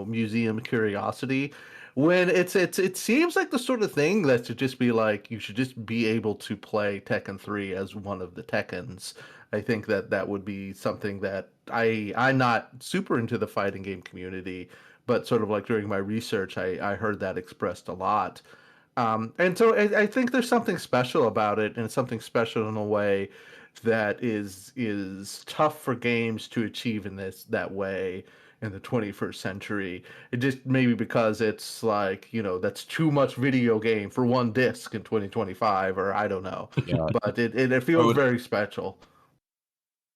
museum curiosity. When it seems like the sort of thing that should just be like you should just be able to play Tekken 3 as one of the Tekkens. I think that would be something that I'm not super into the fighting game community, but sort of like during my research, I heard that expressed a lot. And so I think there's something special about it, and something special in a way that is tough for games to achieve in that way in the 21st century. It just maybe because it's like that's too much video game for one disc in 2025, or I don't know, Yeah. but it Or it feels would, very special.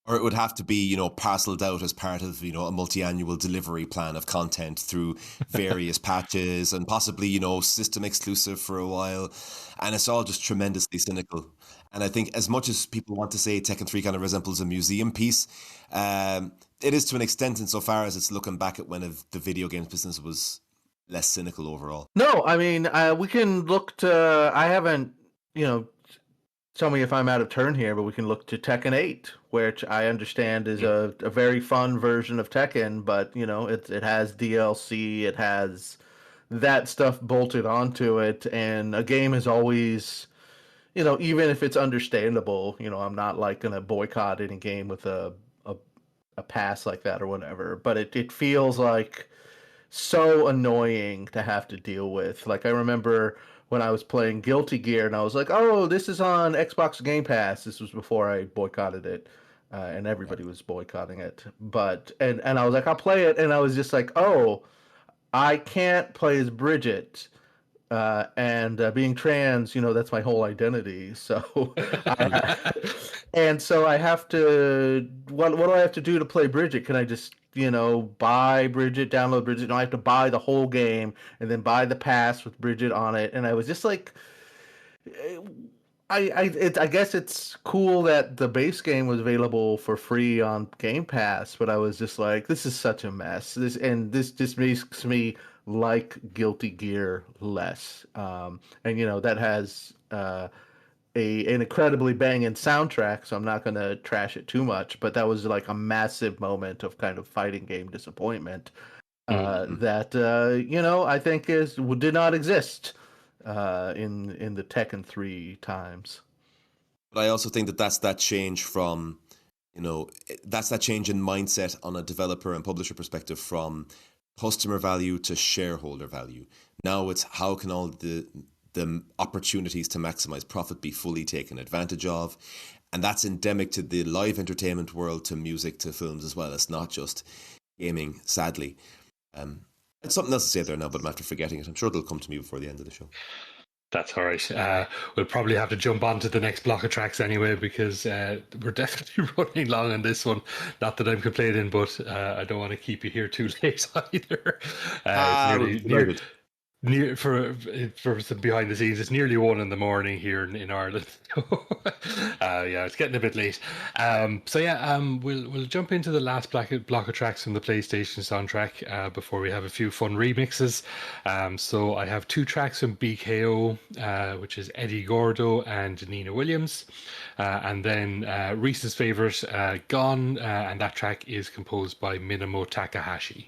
or it would have to be, parceled out as part of, a multi-annual delivery plan of content through various patches and possibly, system exclusive for a while. And it's all just tremendously cynical. And I think as much as people want to say Tekken 3 kind of resembles a museum piece, it is to an extent insofar as it's looking back at when the video games business was less cynical overall. No, I mean we can look to. I haven't you know tell me if I'm out of turn here, but we can look to Tekken 8, which I understand is a very fun version of Tekken, but it has DLC, it has that stuff bolted onto it, and a game is always, even if it's understandable, I'm not like gonna boycott any game with a, a pass like that or whatever, but it feels like so annoying to have to deal with. Like I remember when I was playing Guilty Gear and I was like, "Oh, this is on Xbox Game Pass." This was before I boycotted it, and everybody was boycotting it. But and I was like, "I'll play it," and I was just like, "Oh, I can't play as Bridget." And being trans, that's my whole identity. So, and so I have to. What do I have to do to play Bridget? Can I just buy Bridget, download Bridget? No, I have to buy the whole game and then buy the pass with Bridget on it. And I was just like, I guess it's cool that the base game was available for free on Game Pass, but I was just like, this is such a mess. This just makes me like Guilty Gear less. And that has an incredibly banging soundtrack, so I'm not gonna trash it too much. But that was like a massive moment of kind of fighting game disappointment that I think did not exist in the Tekken 3 times. But I also think that's that change from, that's that change in mindset on a developer and publisher perspective from customer value to shareholder value. Now it's how can all the opportunities to maximize profit be fully taken advantage of. And that's endemic to the live entertainment world, to music, to films as well. It's not just gaming, sadly. It's something else to say there now, but I'm after forgetting it. I'm sure it'll come to me before the end of the show. That's all right. We'll probably have to jump on to the next block of tracks anyway, because we're definitely running long on this one. Not that I'm complaining, but I don't want to keep you here too late either. It's near for some behind the scenes. It's nearly 1 a.m. here in Ireland. Yeah, it's getting a bit late. We'll jump into the last block of tracks from the PlayStation soundtrack before we have a few fun remixes. So I have 2 tracks from BKO, which is Eddy Gordo and Nina Williams, and then Reese's favorite, Gone, and that track is composed by Minamo Takahashi.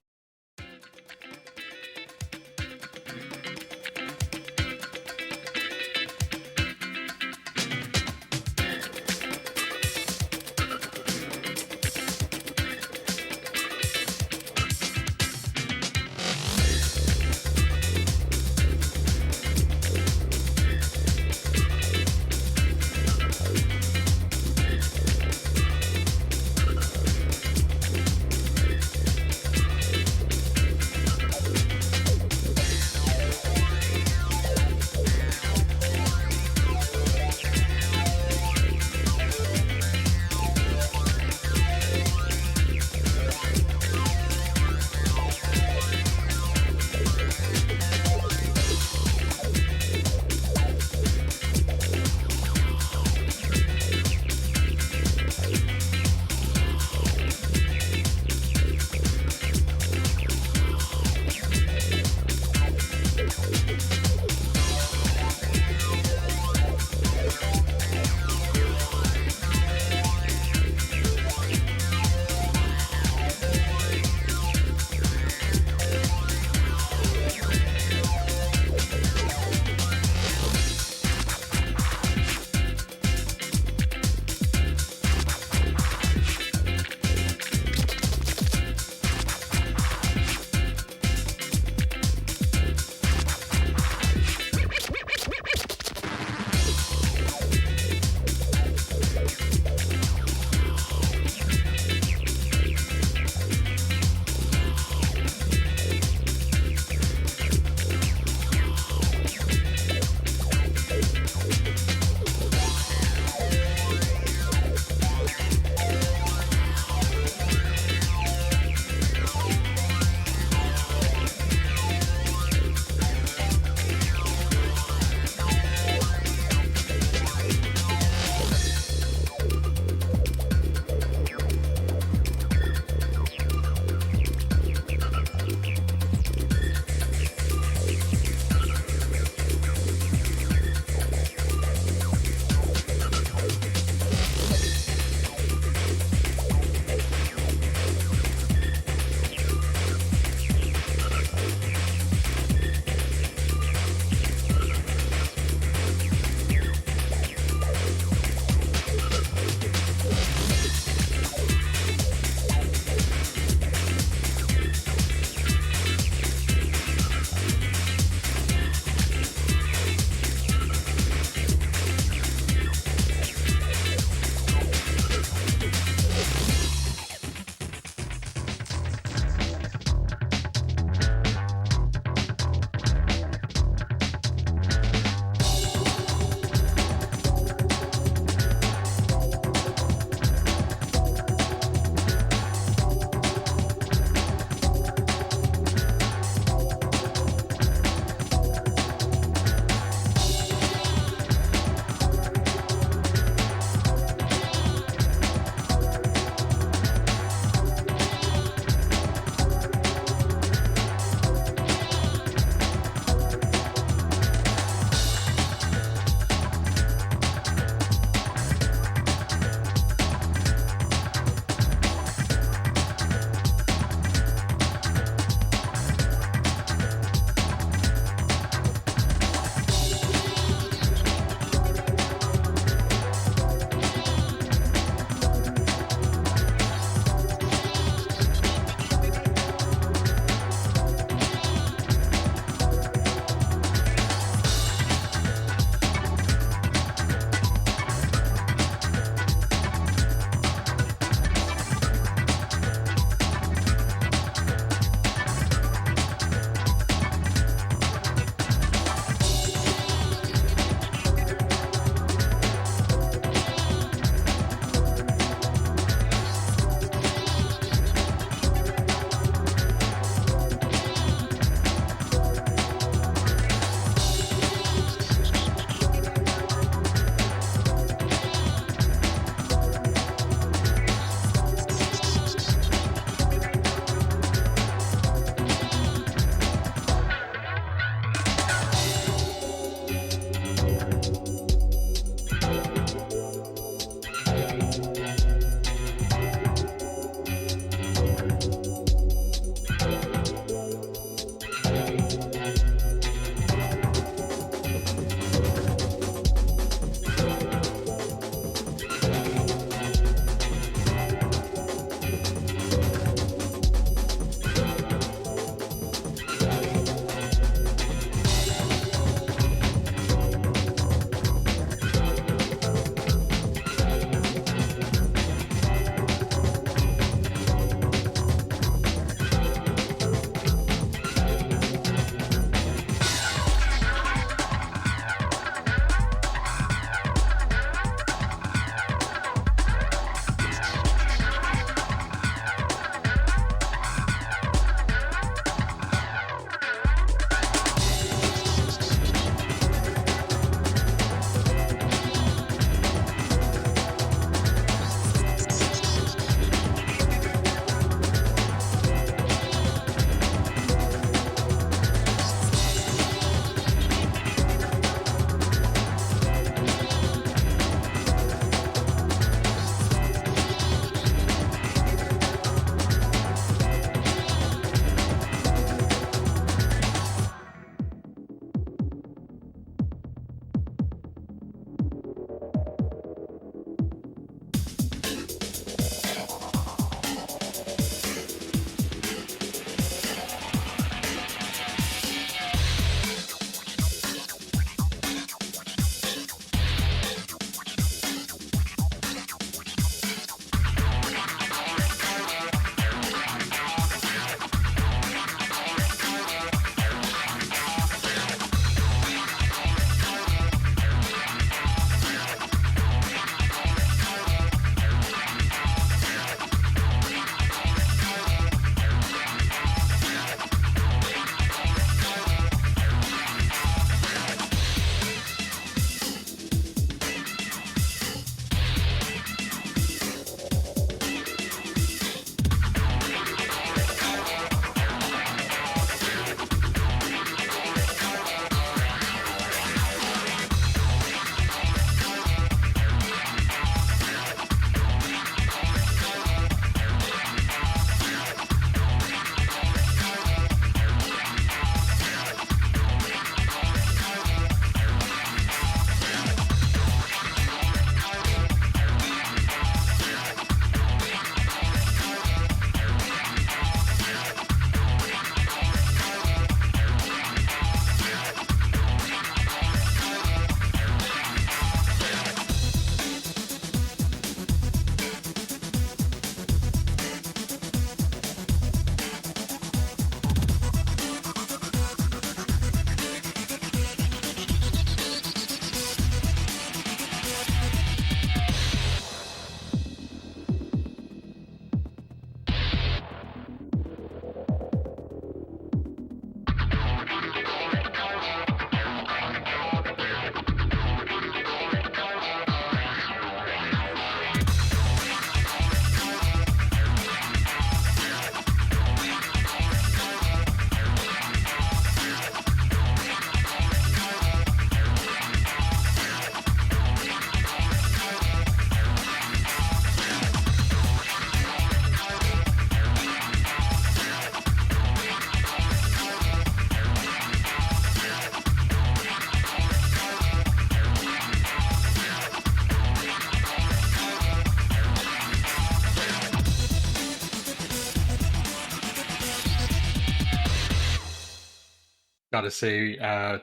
Gotta say,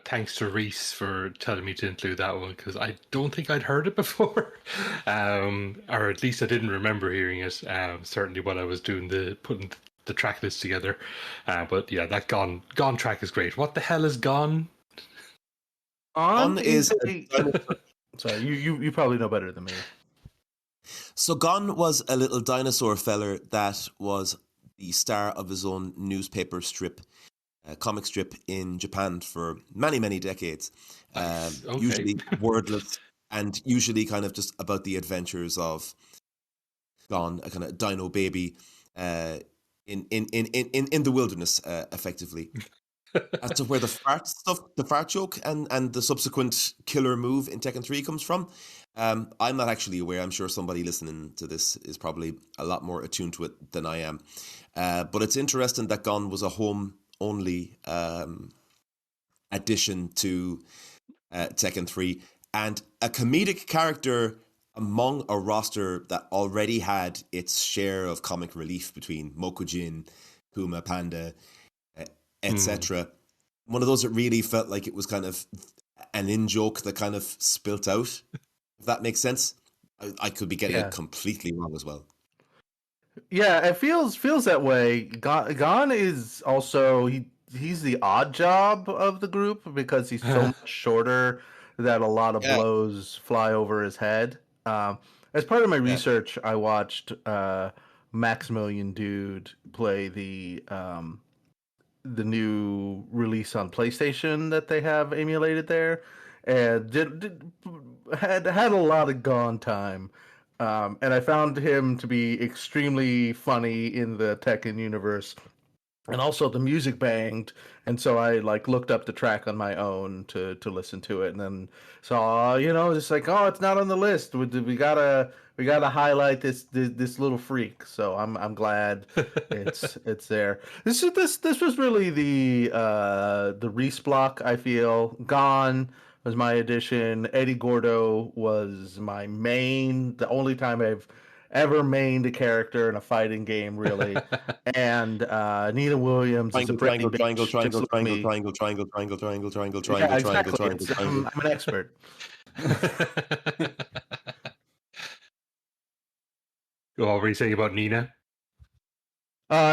thanks to Reese for telling me to include that one because I don't think I'd heard it before, or at least I didn't remember hearing it. Certainly, when I was doing putting the track list together. But yeah, that Gone track is great. What the hell is Gone? On Gon is sorry, you probably know better than me. So Gon was a little dinosaur feller that was the star of his own newspaper strip, comic strip in Japan for many, many decades. Nice. Okay. Usually wordless and usually kind of just about the adventures of Gon, a kind of dino baby in the wilderness, effectively. As to where the fart joke and the subsequent killer move in Tekken 3 comes from, I'm not actually aware. I'm sure somebody listening to this is probably a lot more attuned to it than I am. But it's interesting that Gon was a home-only addition to Tekken 3 and a comedic character among a roster that already had its share of comic relief between Mokujin, Kuma, Panda, etc. One of those that really felt like it was kind of an in-joke that kind of spilt out, if that makes sense. I could be getting it completely wrong as well. Yeah, it feels that way. Gon is also he's the odd job of the group because he's so much shorter that a lot of blows fly over his head. As part of my research, I watched Maximilian Dude play the new release on PlayStation that they have emulated there, and had a lot of Gone time. And I found him to be extremely funny in the Tekken universe. And also the music banged, and so I looked up the track on my own to listen to it, and then saw just it's not on the list. We gotta highlight this little freak. So I'm glad it's there. This was really the Reese block. I feel Gone was my addition. Eddy Gordo was my main. The only time I've ever mained a character in a fighting game, really. And Nina Williams is a Triangle, pretty triangle, bitch, triangle, just like triangle, me. triangle, triangle, triangle, triangle, triangle, Yeah, triangle, triangle, exactly. triangle, triangle. I'm an expert. What were you saying about Nina?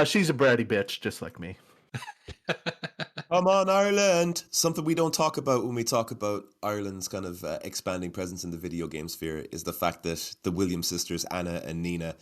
She's a bratty bitch, just like me. Come on, Ireland! Something we don't talk about when we talk about Ireland's kind of expanding presence in the video game sphere is the fact that the Williams sisters, Anna and Nina,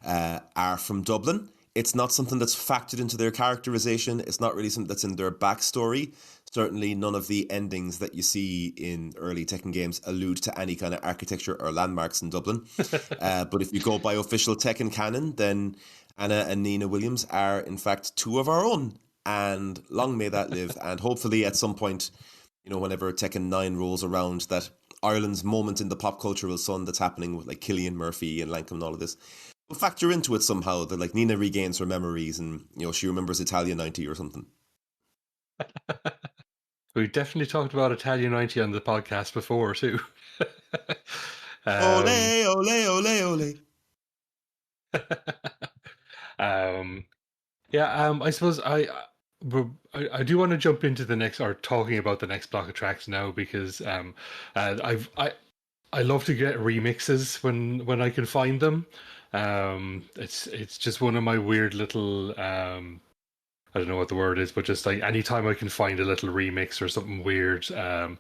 are from Dublin. It's not something that's factored into their characterization. It's not really something that's in their backstory. Certainly none of the endings that you see in early Tekken games allude to any kind of architecture or landmarks in Dublin. But if you go by official Tekken canon, then Anna and Nina Williams are in fact two of our own. And long may that live. And hopefully at some point, whenever Tekken 9 rolls around, that Ireland's moment in the pop cultural sun that's happening with like Cillian Murphy and Lankham and all of this will factor into it somehow. That like Nina regains her memories and she remembers Italia 90 or something. We definitely talked about Italia 90 on the podcast before too. Ole, ole, ole, ole. I suppose I do want to jump into the next, or talking about the next block of tracks now, because I love to get remixes when I can find them. It's just one of my weird little I don't know what the word is, but just like anytime I can find a little remix or something weird, and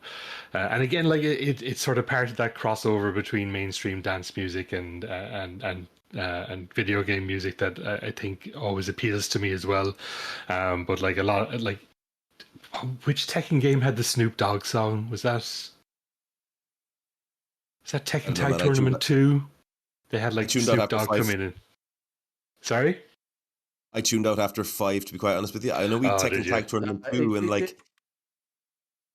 again, like it's sort of part of that crossover between mainstream dance music and video game music that I think always appeals to me as well. But like a lot, like which Tekken game had the Snoop Dogg song? Was that Tekken Tag Tournament 2? They had like Snoop Dogg come in and... Sorry? I tuned out after 5, to be quite honest with you. I know we Tekken Tag Tournament 2 and like...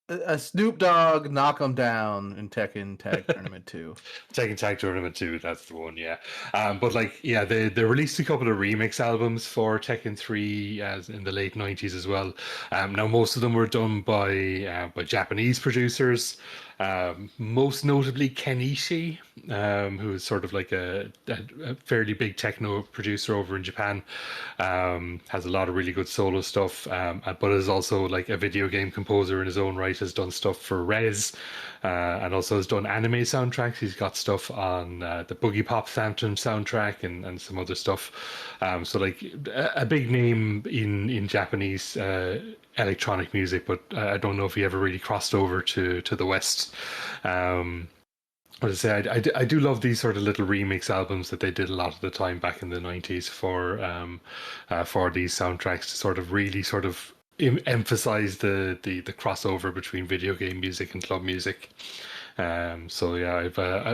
A Snoop Dogg knock 'em down in Tekken Tag Tournament 2. Tekken Tag Tournament 2, that's the one, yeah. But like, yeah, they released a couple of remix albums for Tekken 3 in the late 90s as well. Now, most of them were done by Japanese producers. Most notably Ken Ishii, who is sort of like a fairly big techno producer over in Japan. Has a lot of really good solo stuff, but is also like a video game composer in his own right. Has done stuff for Rez, and also has done anime soundtracks. He's got stuff on the Boogie Pop Phantom soundtrack and some other stuff. So like a big name in Japanese electronic music, but I don't know if he ever really crossed over to the West. As I say, I do love these sort of little remix albums that they did a lot of the time back in the 90s for these soundtracks to sort of really sort of emphasize the crossover between video game music and club music. So yeah,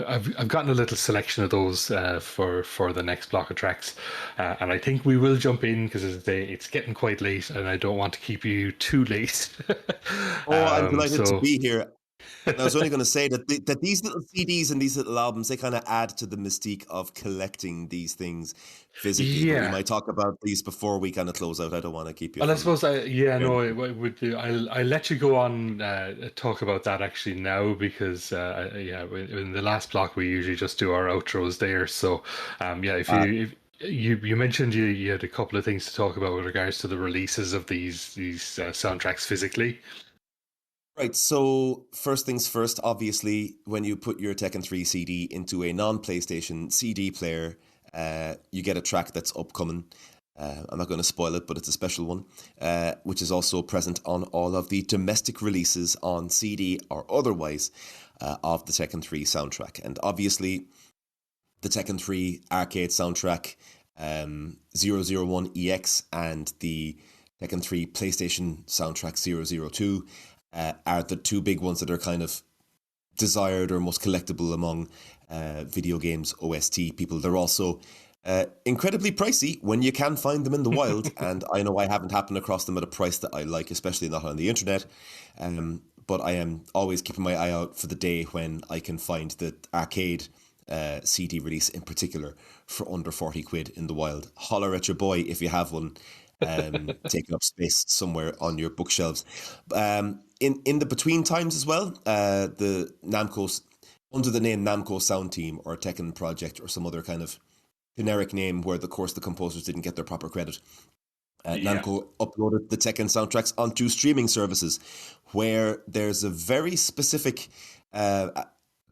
I've gotten a little selection of those for the next block of tracks, and I think we will jump in because as I say, it's getting quite late, and I don't want to keep you too late. I'm delighted to be here. And I was only going to say that that these little CDs and these little albums, they kind of add to the mystique of collecting these things physically. But we might talk about these before we kind of close out. I don't want to keep you. Well, I suppose I would do. I'll let you go on talk about that actually now because in the last block we usually just do our outros there. So if you mentioned you had a couple of things to talk about with regards to the releases of these soundtracks physically. Right, so first things first, obviously, when you put your Tekken 3 CD into a non-PlayStation CD player, you get a track that's upcoming. I'm not going to spoil it, but it's a special one, which is also present on all of the domestic releases on CD or otherwise of the Tekken 3 soundtrack. And obviously, the Tekken 3 arcade soundtrack, 001 EX, and the Tekken 3 PlayStation soundtrack 002 are the two big ones that are kind of desired or most collectible among video games OST people. They're also incredibly pricey when you can find them in the wild, and I know I haven't happened across them at a price that I like, especially not on the internet. But I am always keeping my eye out for the day when I can find the arcade CD release in particular for under 40 quid in the wild. Holler at your boy if you have one. Taking up space somewhere on your bookshelves. In the between times as well, the Namco, under the name Namco Sound Team or Tekken Project or some other kind of generic name where, of course, the composers didn't get their proper credit. Namco uploaded the Tekken soundtracks onto streaming services where there's a very specific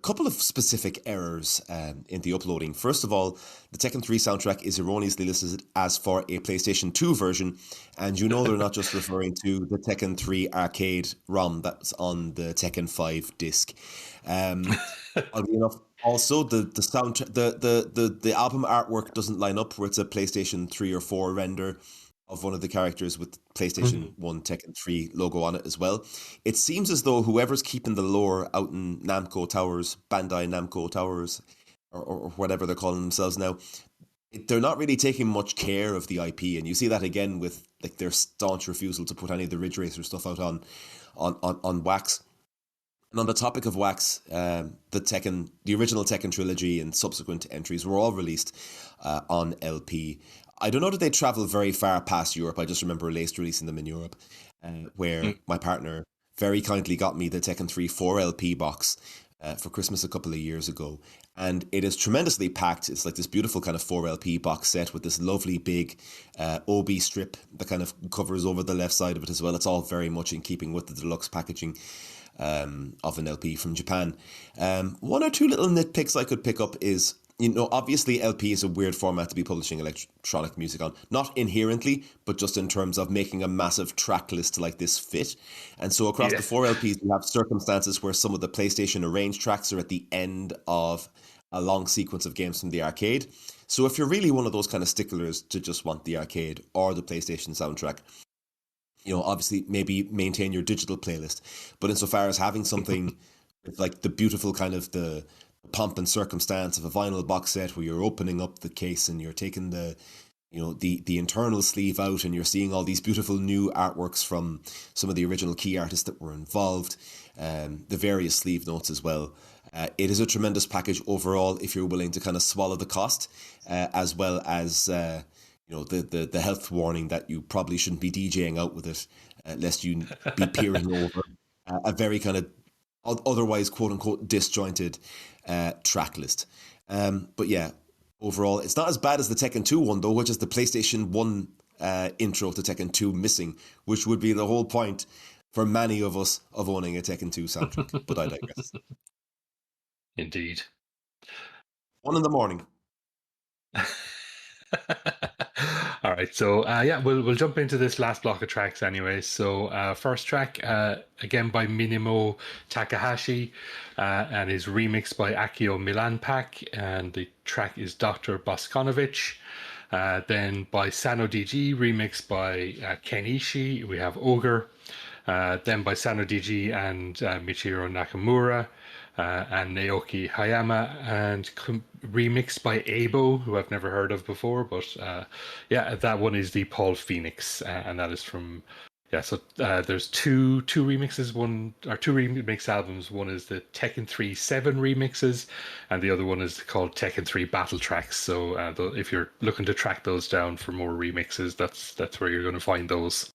couple of specific errors in the uploading. First of all, the Tekken 3 soundtrack is erroneously listed as for a PlayStation 2 version, and you know they're not just referring to the Tekken 3 arcade ROM that's on the Tekken 5 disc. Oddly enough, also the sound the album artwork doesn't line up where it's a PlayStation 3 or 4 render of one of the characters with PlayStation 1 Tekken 3 logo on it as well. It seems as though whoever's keeping the lore out in Namco Towers, Bandai Namco Towers, or whatever they're calling themselves now, they're not really taking much care of the IP, and you see that again with like their staunch refusal to put any of the Ridge Racer stuff out on Wax. And on the topic of Wax, the original Tekken trilogy and subsequent entries were all released on LP. I don't know that they travel very far past Europe. I just remember releasing them in Europe, where my partner very kindly got me the Tekken 3 4LP box for Christmas a couple of years ago. And it is tremendously packed. It's like this beautiful kind of 4LP box set with this lovely big OB strip that kind of covers over the left side of it as well. It's all very much in keeping with the deluxe packaging of an LP from Japan. One or two little nitpicks I could pick up is, obviously LP is a weird format to be publishing electronic music on. Not inherently, but just in terms of making a massive track list like this fit. And so across the 4 LPs, you have circumstances where some of the PlayStation arranged tracks are at the end of a long sequence of games from the arcade. So if you're really one of those kind of sticklers to just want the arcade or the PlayStation soundtrack, obviously maybe maintain your digital playlist. But insofar as having something with like the beautiful kind of the pomp and circumstance of a vinyl box set where you're opening up the case and you're taking the internal sleeve out and you're seeing all these beautiful new artworks from some of the original key artists that were involved, the various sleeve notes as well. It is a tremendous package overall if you're willing to kind of swallow the cost, as well as the health warning that you probably shouldn't be DJing out with it, lest you be peering over a very kind of otherwise quote unquote disjointed track list. But yeah, overall, it's not as bad as the Tekken 2 one though, which is the PlayStation 1 intro to Tekken 2 missing, which would be the whole point for many of us of owning a Tekken 2 soundtrack. But I digress. Indeed. 1 in the morning. All right, so we'll jump into this last block of tracks anyway. So first track, again by Minamo Takahashi, and is remixed by Akio Milanpaak, and the track is Dr. Boskonovitch. Then by sanodg, remixed by Ken Ishii, we have Ogre. Then by sanodg and Michihiro Nakamura. And Naoki Hayami, and remixed by Abo, who I've never heard of before, but that one is the Paul Phoenix, and that is from So there's two remixes, two remix albums. One is the Tekken 3 7 remixes, and the other one is called Tekken 3 Battle Tracks. So if you're looking to track those down for more remixes, that's where you're going to find those.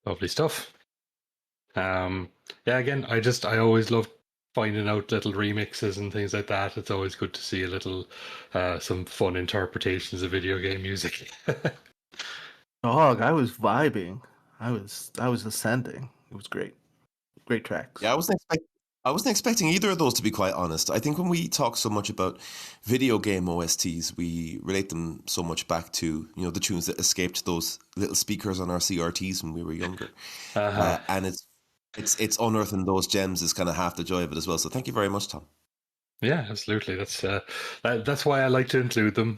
Lovely stuff. Yeah, again, I always love finding out little remixes and things like that. It's always good to see a little some fun interpretations of video game music. Dog, I was vibing. I was ascending. It was great. Great tracks. Yeah, I wasn't expecting either of those, to be quite honest. I think when we talk so much about video game OSTs, we relate them so much back to, the tunes that escaped those little speakers on our CRTs when we were younger. And it's unearthing those gems is kind of half the joy of it as well. So thank you very much, Tom. Yeah, absolutely. That's why I like to include them.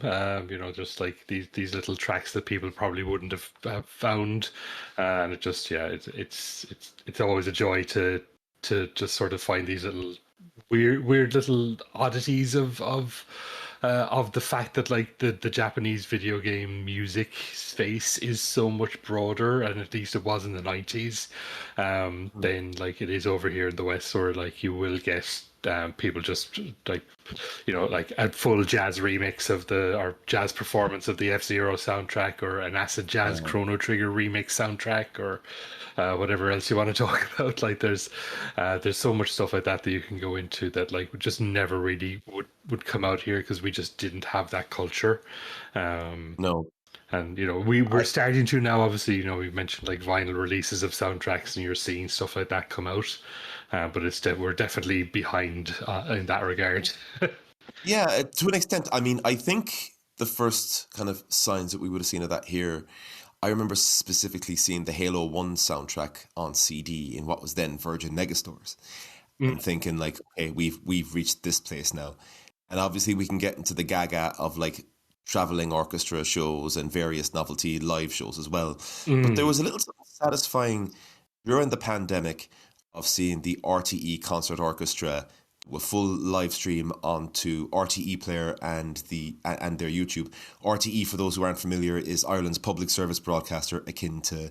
Just like these little tracks that people probably wouldn't have found, and it just it's always a joy to just sort of find these little weird little oddities of the fact that like the Japanese video game music space is so much broader, and at least it was in the 90s, than like it is over here in the West, where like you will get people just like like a full jazz remix of or jazz performance of the F-Zero soundtrack, or an acid jazz Chrono Trigger remix soundtrack, or whatever else you want to talk about. Like there's so much stuff like that you can go into that like just never really would come out here, because we just didn't have that culture. No. And we're starting to now. Obviously, we've mentioned like vinyl releases of soundtracks, and you're seeing stuff like that come out. But we're definitely behind in that regard. Yeah, to an extent. I mean, I think the first kind of signs that we would have seen of that here, I remember specifically seeing the Halo 1 soundtrack on CD in what was then Virgin Megastores, and thinking like, okay, we've reached this place now. And obviously we can get into the gaga of like traveling orchestra shows and various novelty live shows as well. But there was a little something satisfying during the pandemic of seeing the RTE Concert Orchestra with full live stream onto RTE Player and their YouTube. RTE, for those who aren't familiar, is Ireland's public service broadcaster, akin to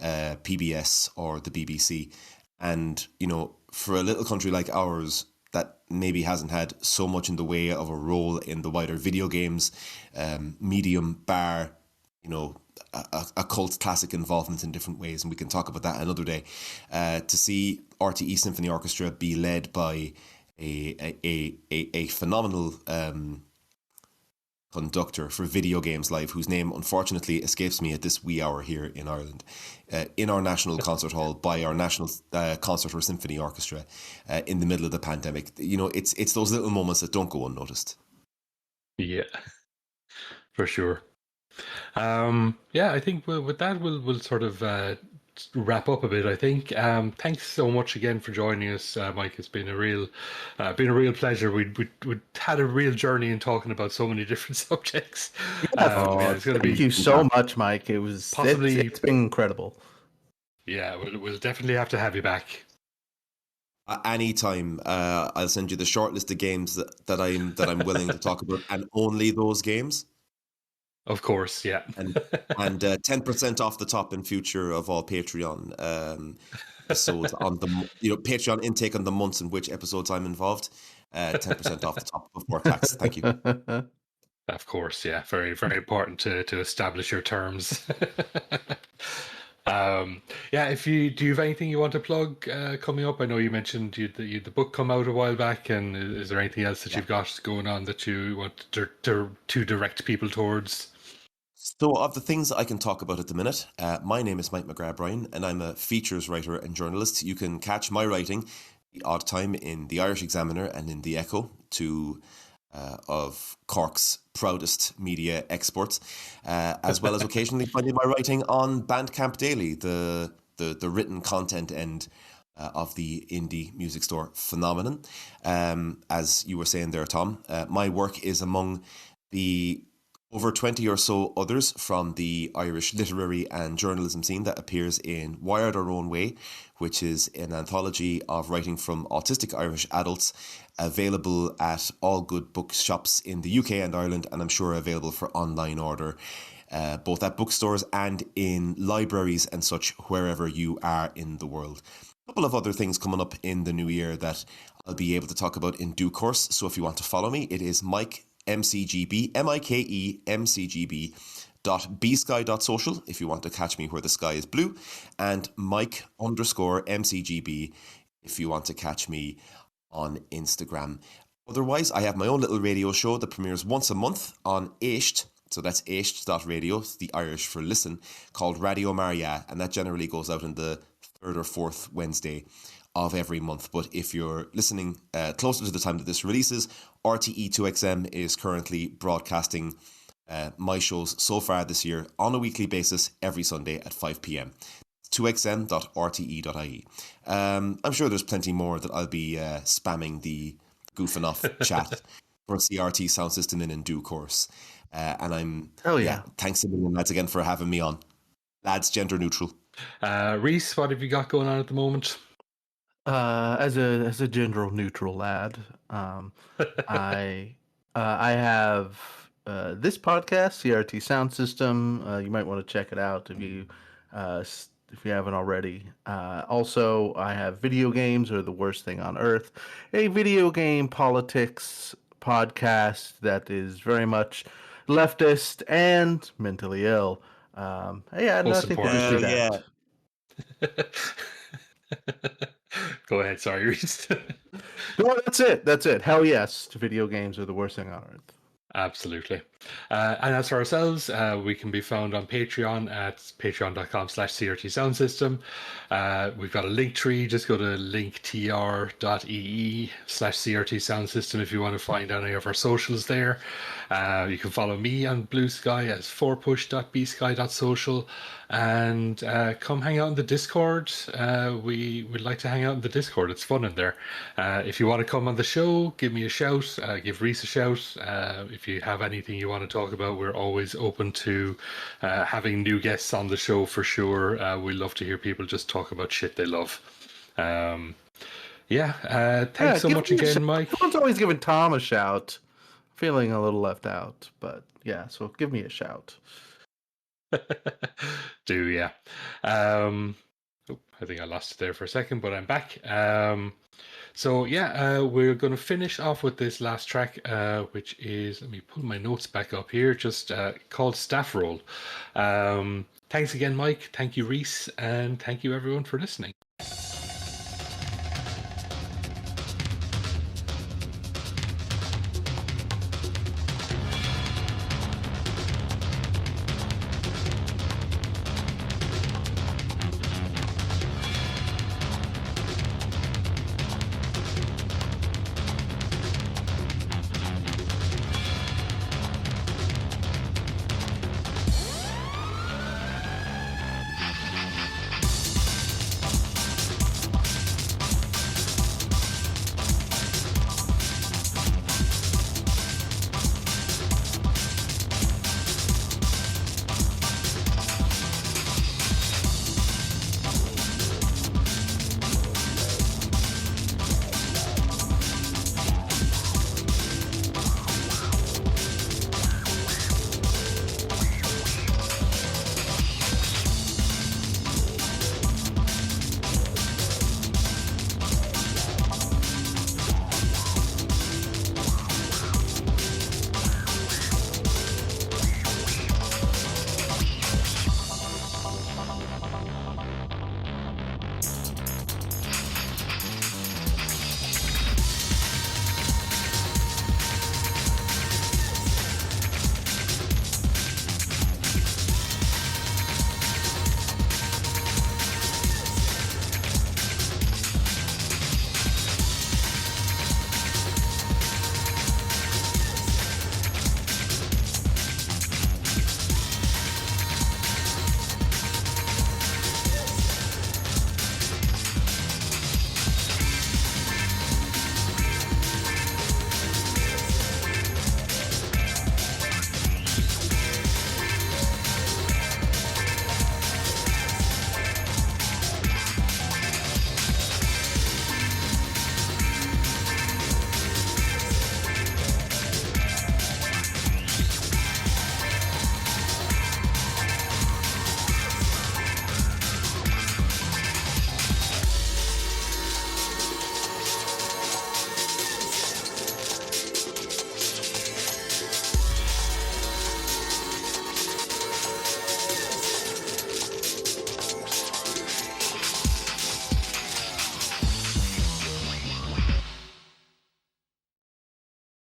PBS or the BBC. And for a little country like ours that maybe hasn't had so much in the way of a role in the wider video games medium, bar a cult classic involvement in different ways, and we can talk about that another day. To see RTE Symphony Orchestra be led by a phenomenal conductor for video games live, whose name unfortunately escapes me at this wee hour here in Ireland, in our national concert hall by our national concert or symphony orchestra in the middle of the pandemic. It's those little moments that don't go unnoticed. Yeah, for sure. I think with that we'll sort of wrap up a bit. I think. Thanks so much again for joining us, Mike. It's been a real pleasure. We had a real journey in talking about so many different subjects. It's going to be. Thank you so much, Mike. It's been incredible. Yeah, we'll definitely have to have you back. Anytime. I'll send you the short list of games that I'm willing to talk about, and only those games. Of course, yeah. and 10% off the top in future of all Patreon episodes on the Patreon intake on the months in which episodes I'm involved. 10% off the top before tax. Thank you. Of course, yeah. Very, very important to establish your terms. Do you have anything you want to plug coming up? I know you mentioned the book come out a while back, and is there anything else that you've got going on that you want to direct people towards? So of the things that I can talk about at the minute, my name is Mike McGrath-Bryan, and I'm a features writer and journalist. You can catch my writing the odd time in the Irish Examiner and in the Echo, two of Cork's proudest media exports, as well as occasionally finding my writing on Bandcamp Daily, the written content end of the indie music store phenomenon. As you were saying there, Tom, my work is among the over 20 or so others from the Irish literary and journalism scene that appears in Wired Our Own Way, which is an anthology of writing from autistic Irish adults, available at all good bookshops in the UK and Ireland, and I'm sure available for online order, both at bookstores and in libraries and such, wherever you are in the world. A couple of other things coming up in the new year that I'll be able to talk about in due course, so if you want to follow me, it is Mike MCGB, MIKE MCGB Reese.bsky.social if you want to catch me where the sky is blue, and Mike_MCGB if you want to catch me on Instagram. Otherwise, I have my own little radio show that premieres once a month on Aisht. So that's aisht.radio, the Irish for listen, called Radio Maria, and that generally goes out on the third or fourth Wednesday of every month. But if you're listening closer to the time that this releases, RTE2XM is currently broadcasting my shows so far this year on a weekly basis every Sunday at 5 p.m. 2xm.rte.ie. I'm sure there's plenty more that I'll be spamming the goofing off chat for CRT Sound System in due course. And I'm thanks a million lads again for having me on. Lads, gender neutral. Reese, what have you got going on at the moment? As a gender neutral lad, I have this podcast, CRT Sound System. You might want to check it out if you haven't already. Also, I have Video Games Are the Worst Thing on Earth, a video game politics podcast that is very much leftist and mentally ill. Nothing to do that. Go ahead, sorry, Reese. No, that's it. Hell yes, video games are the worst thing on earth. Absolutely. And as for ourselves, we can be found on Patreon at patreon.com/CRT Sound System. We've got a link tree. Just go to linktr.ee/CRT Sound System if you want to find any of our socials there. You can follow me on Blue Sky as 4push.bsky.social, and come hang out in the Discord. We would like to hang out in the Discord. It's fun in there. If you want to come on the show, give me a shout. Give Reese a shout. If you have anything you want to talk about, we're always open to having new guests on the show for sure. We love to hear people just talk about shit they love. Thanks so much again, Mike. Everyone's always giving Tom a shout. Feeling a little left out, but yeah, so give me a shout. I think I lost it there for a second, but I'm back. We're going to finish off with this last track, which is, let me pull my notes back up here, just called Staff Roll. Thanks again, Mike. Thank you, Reese. And thank you, everyone, for listening.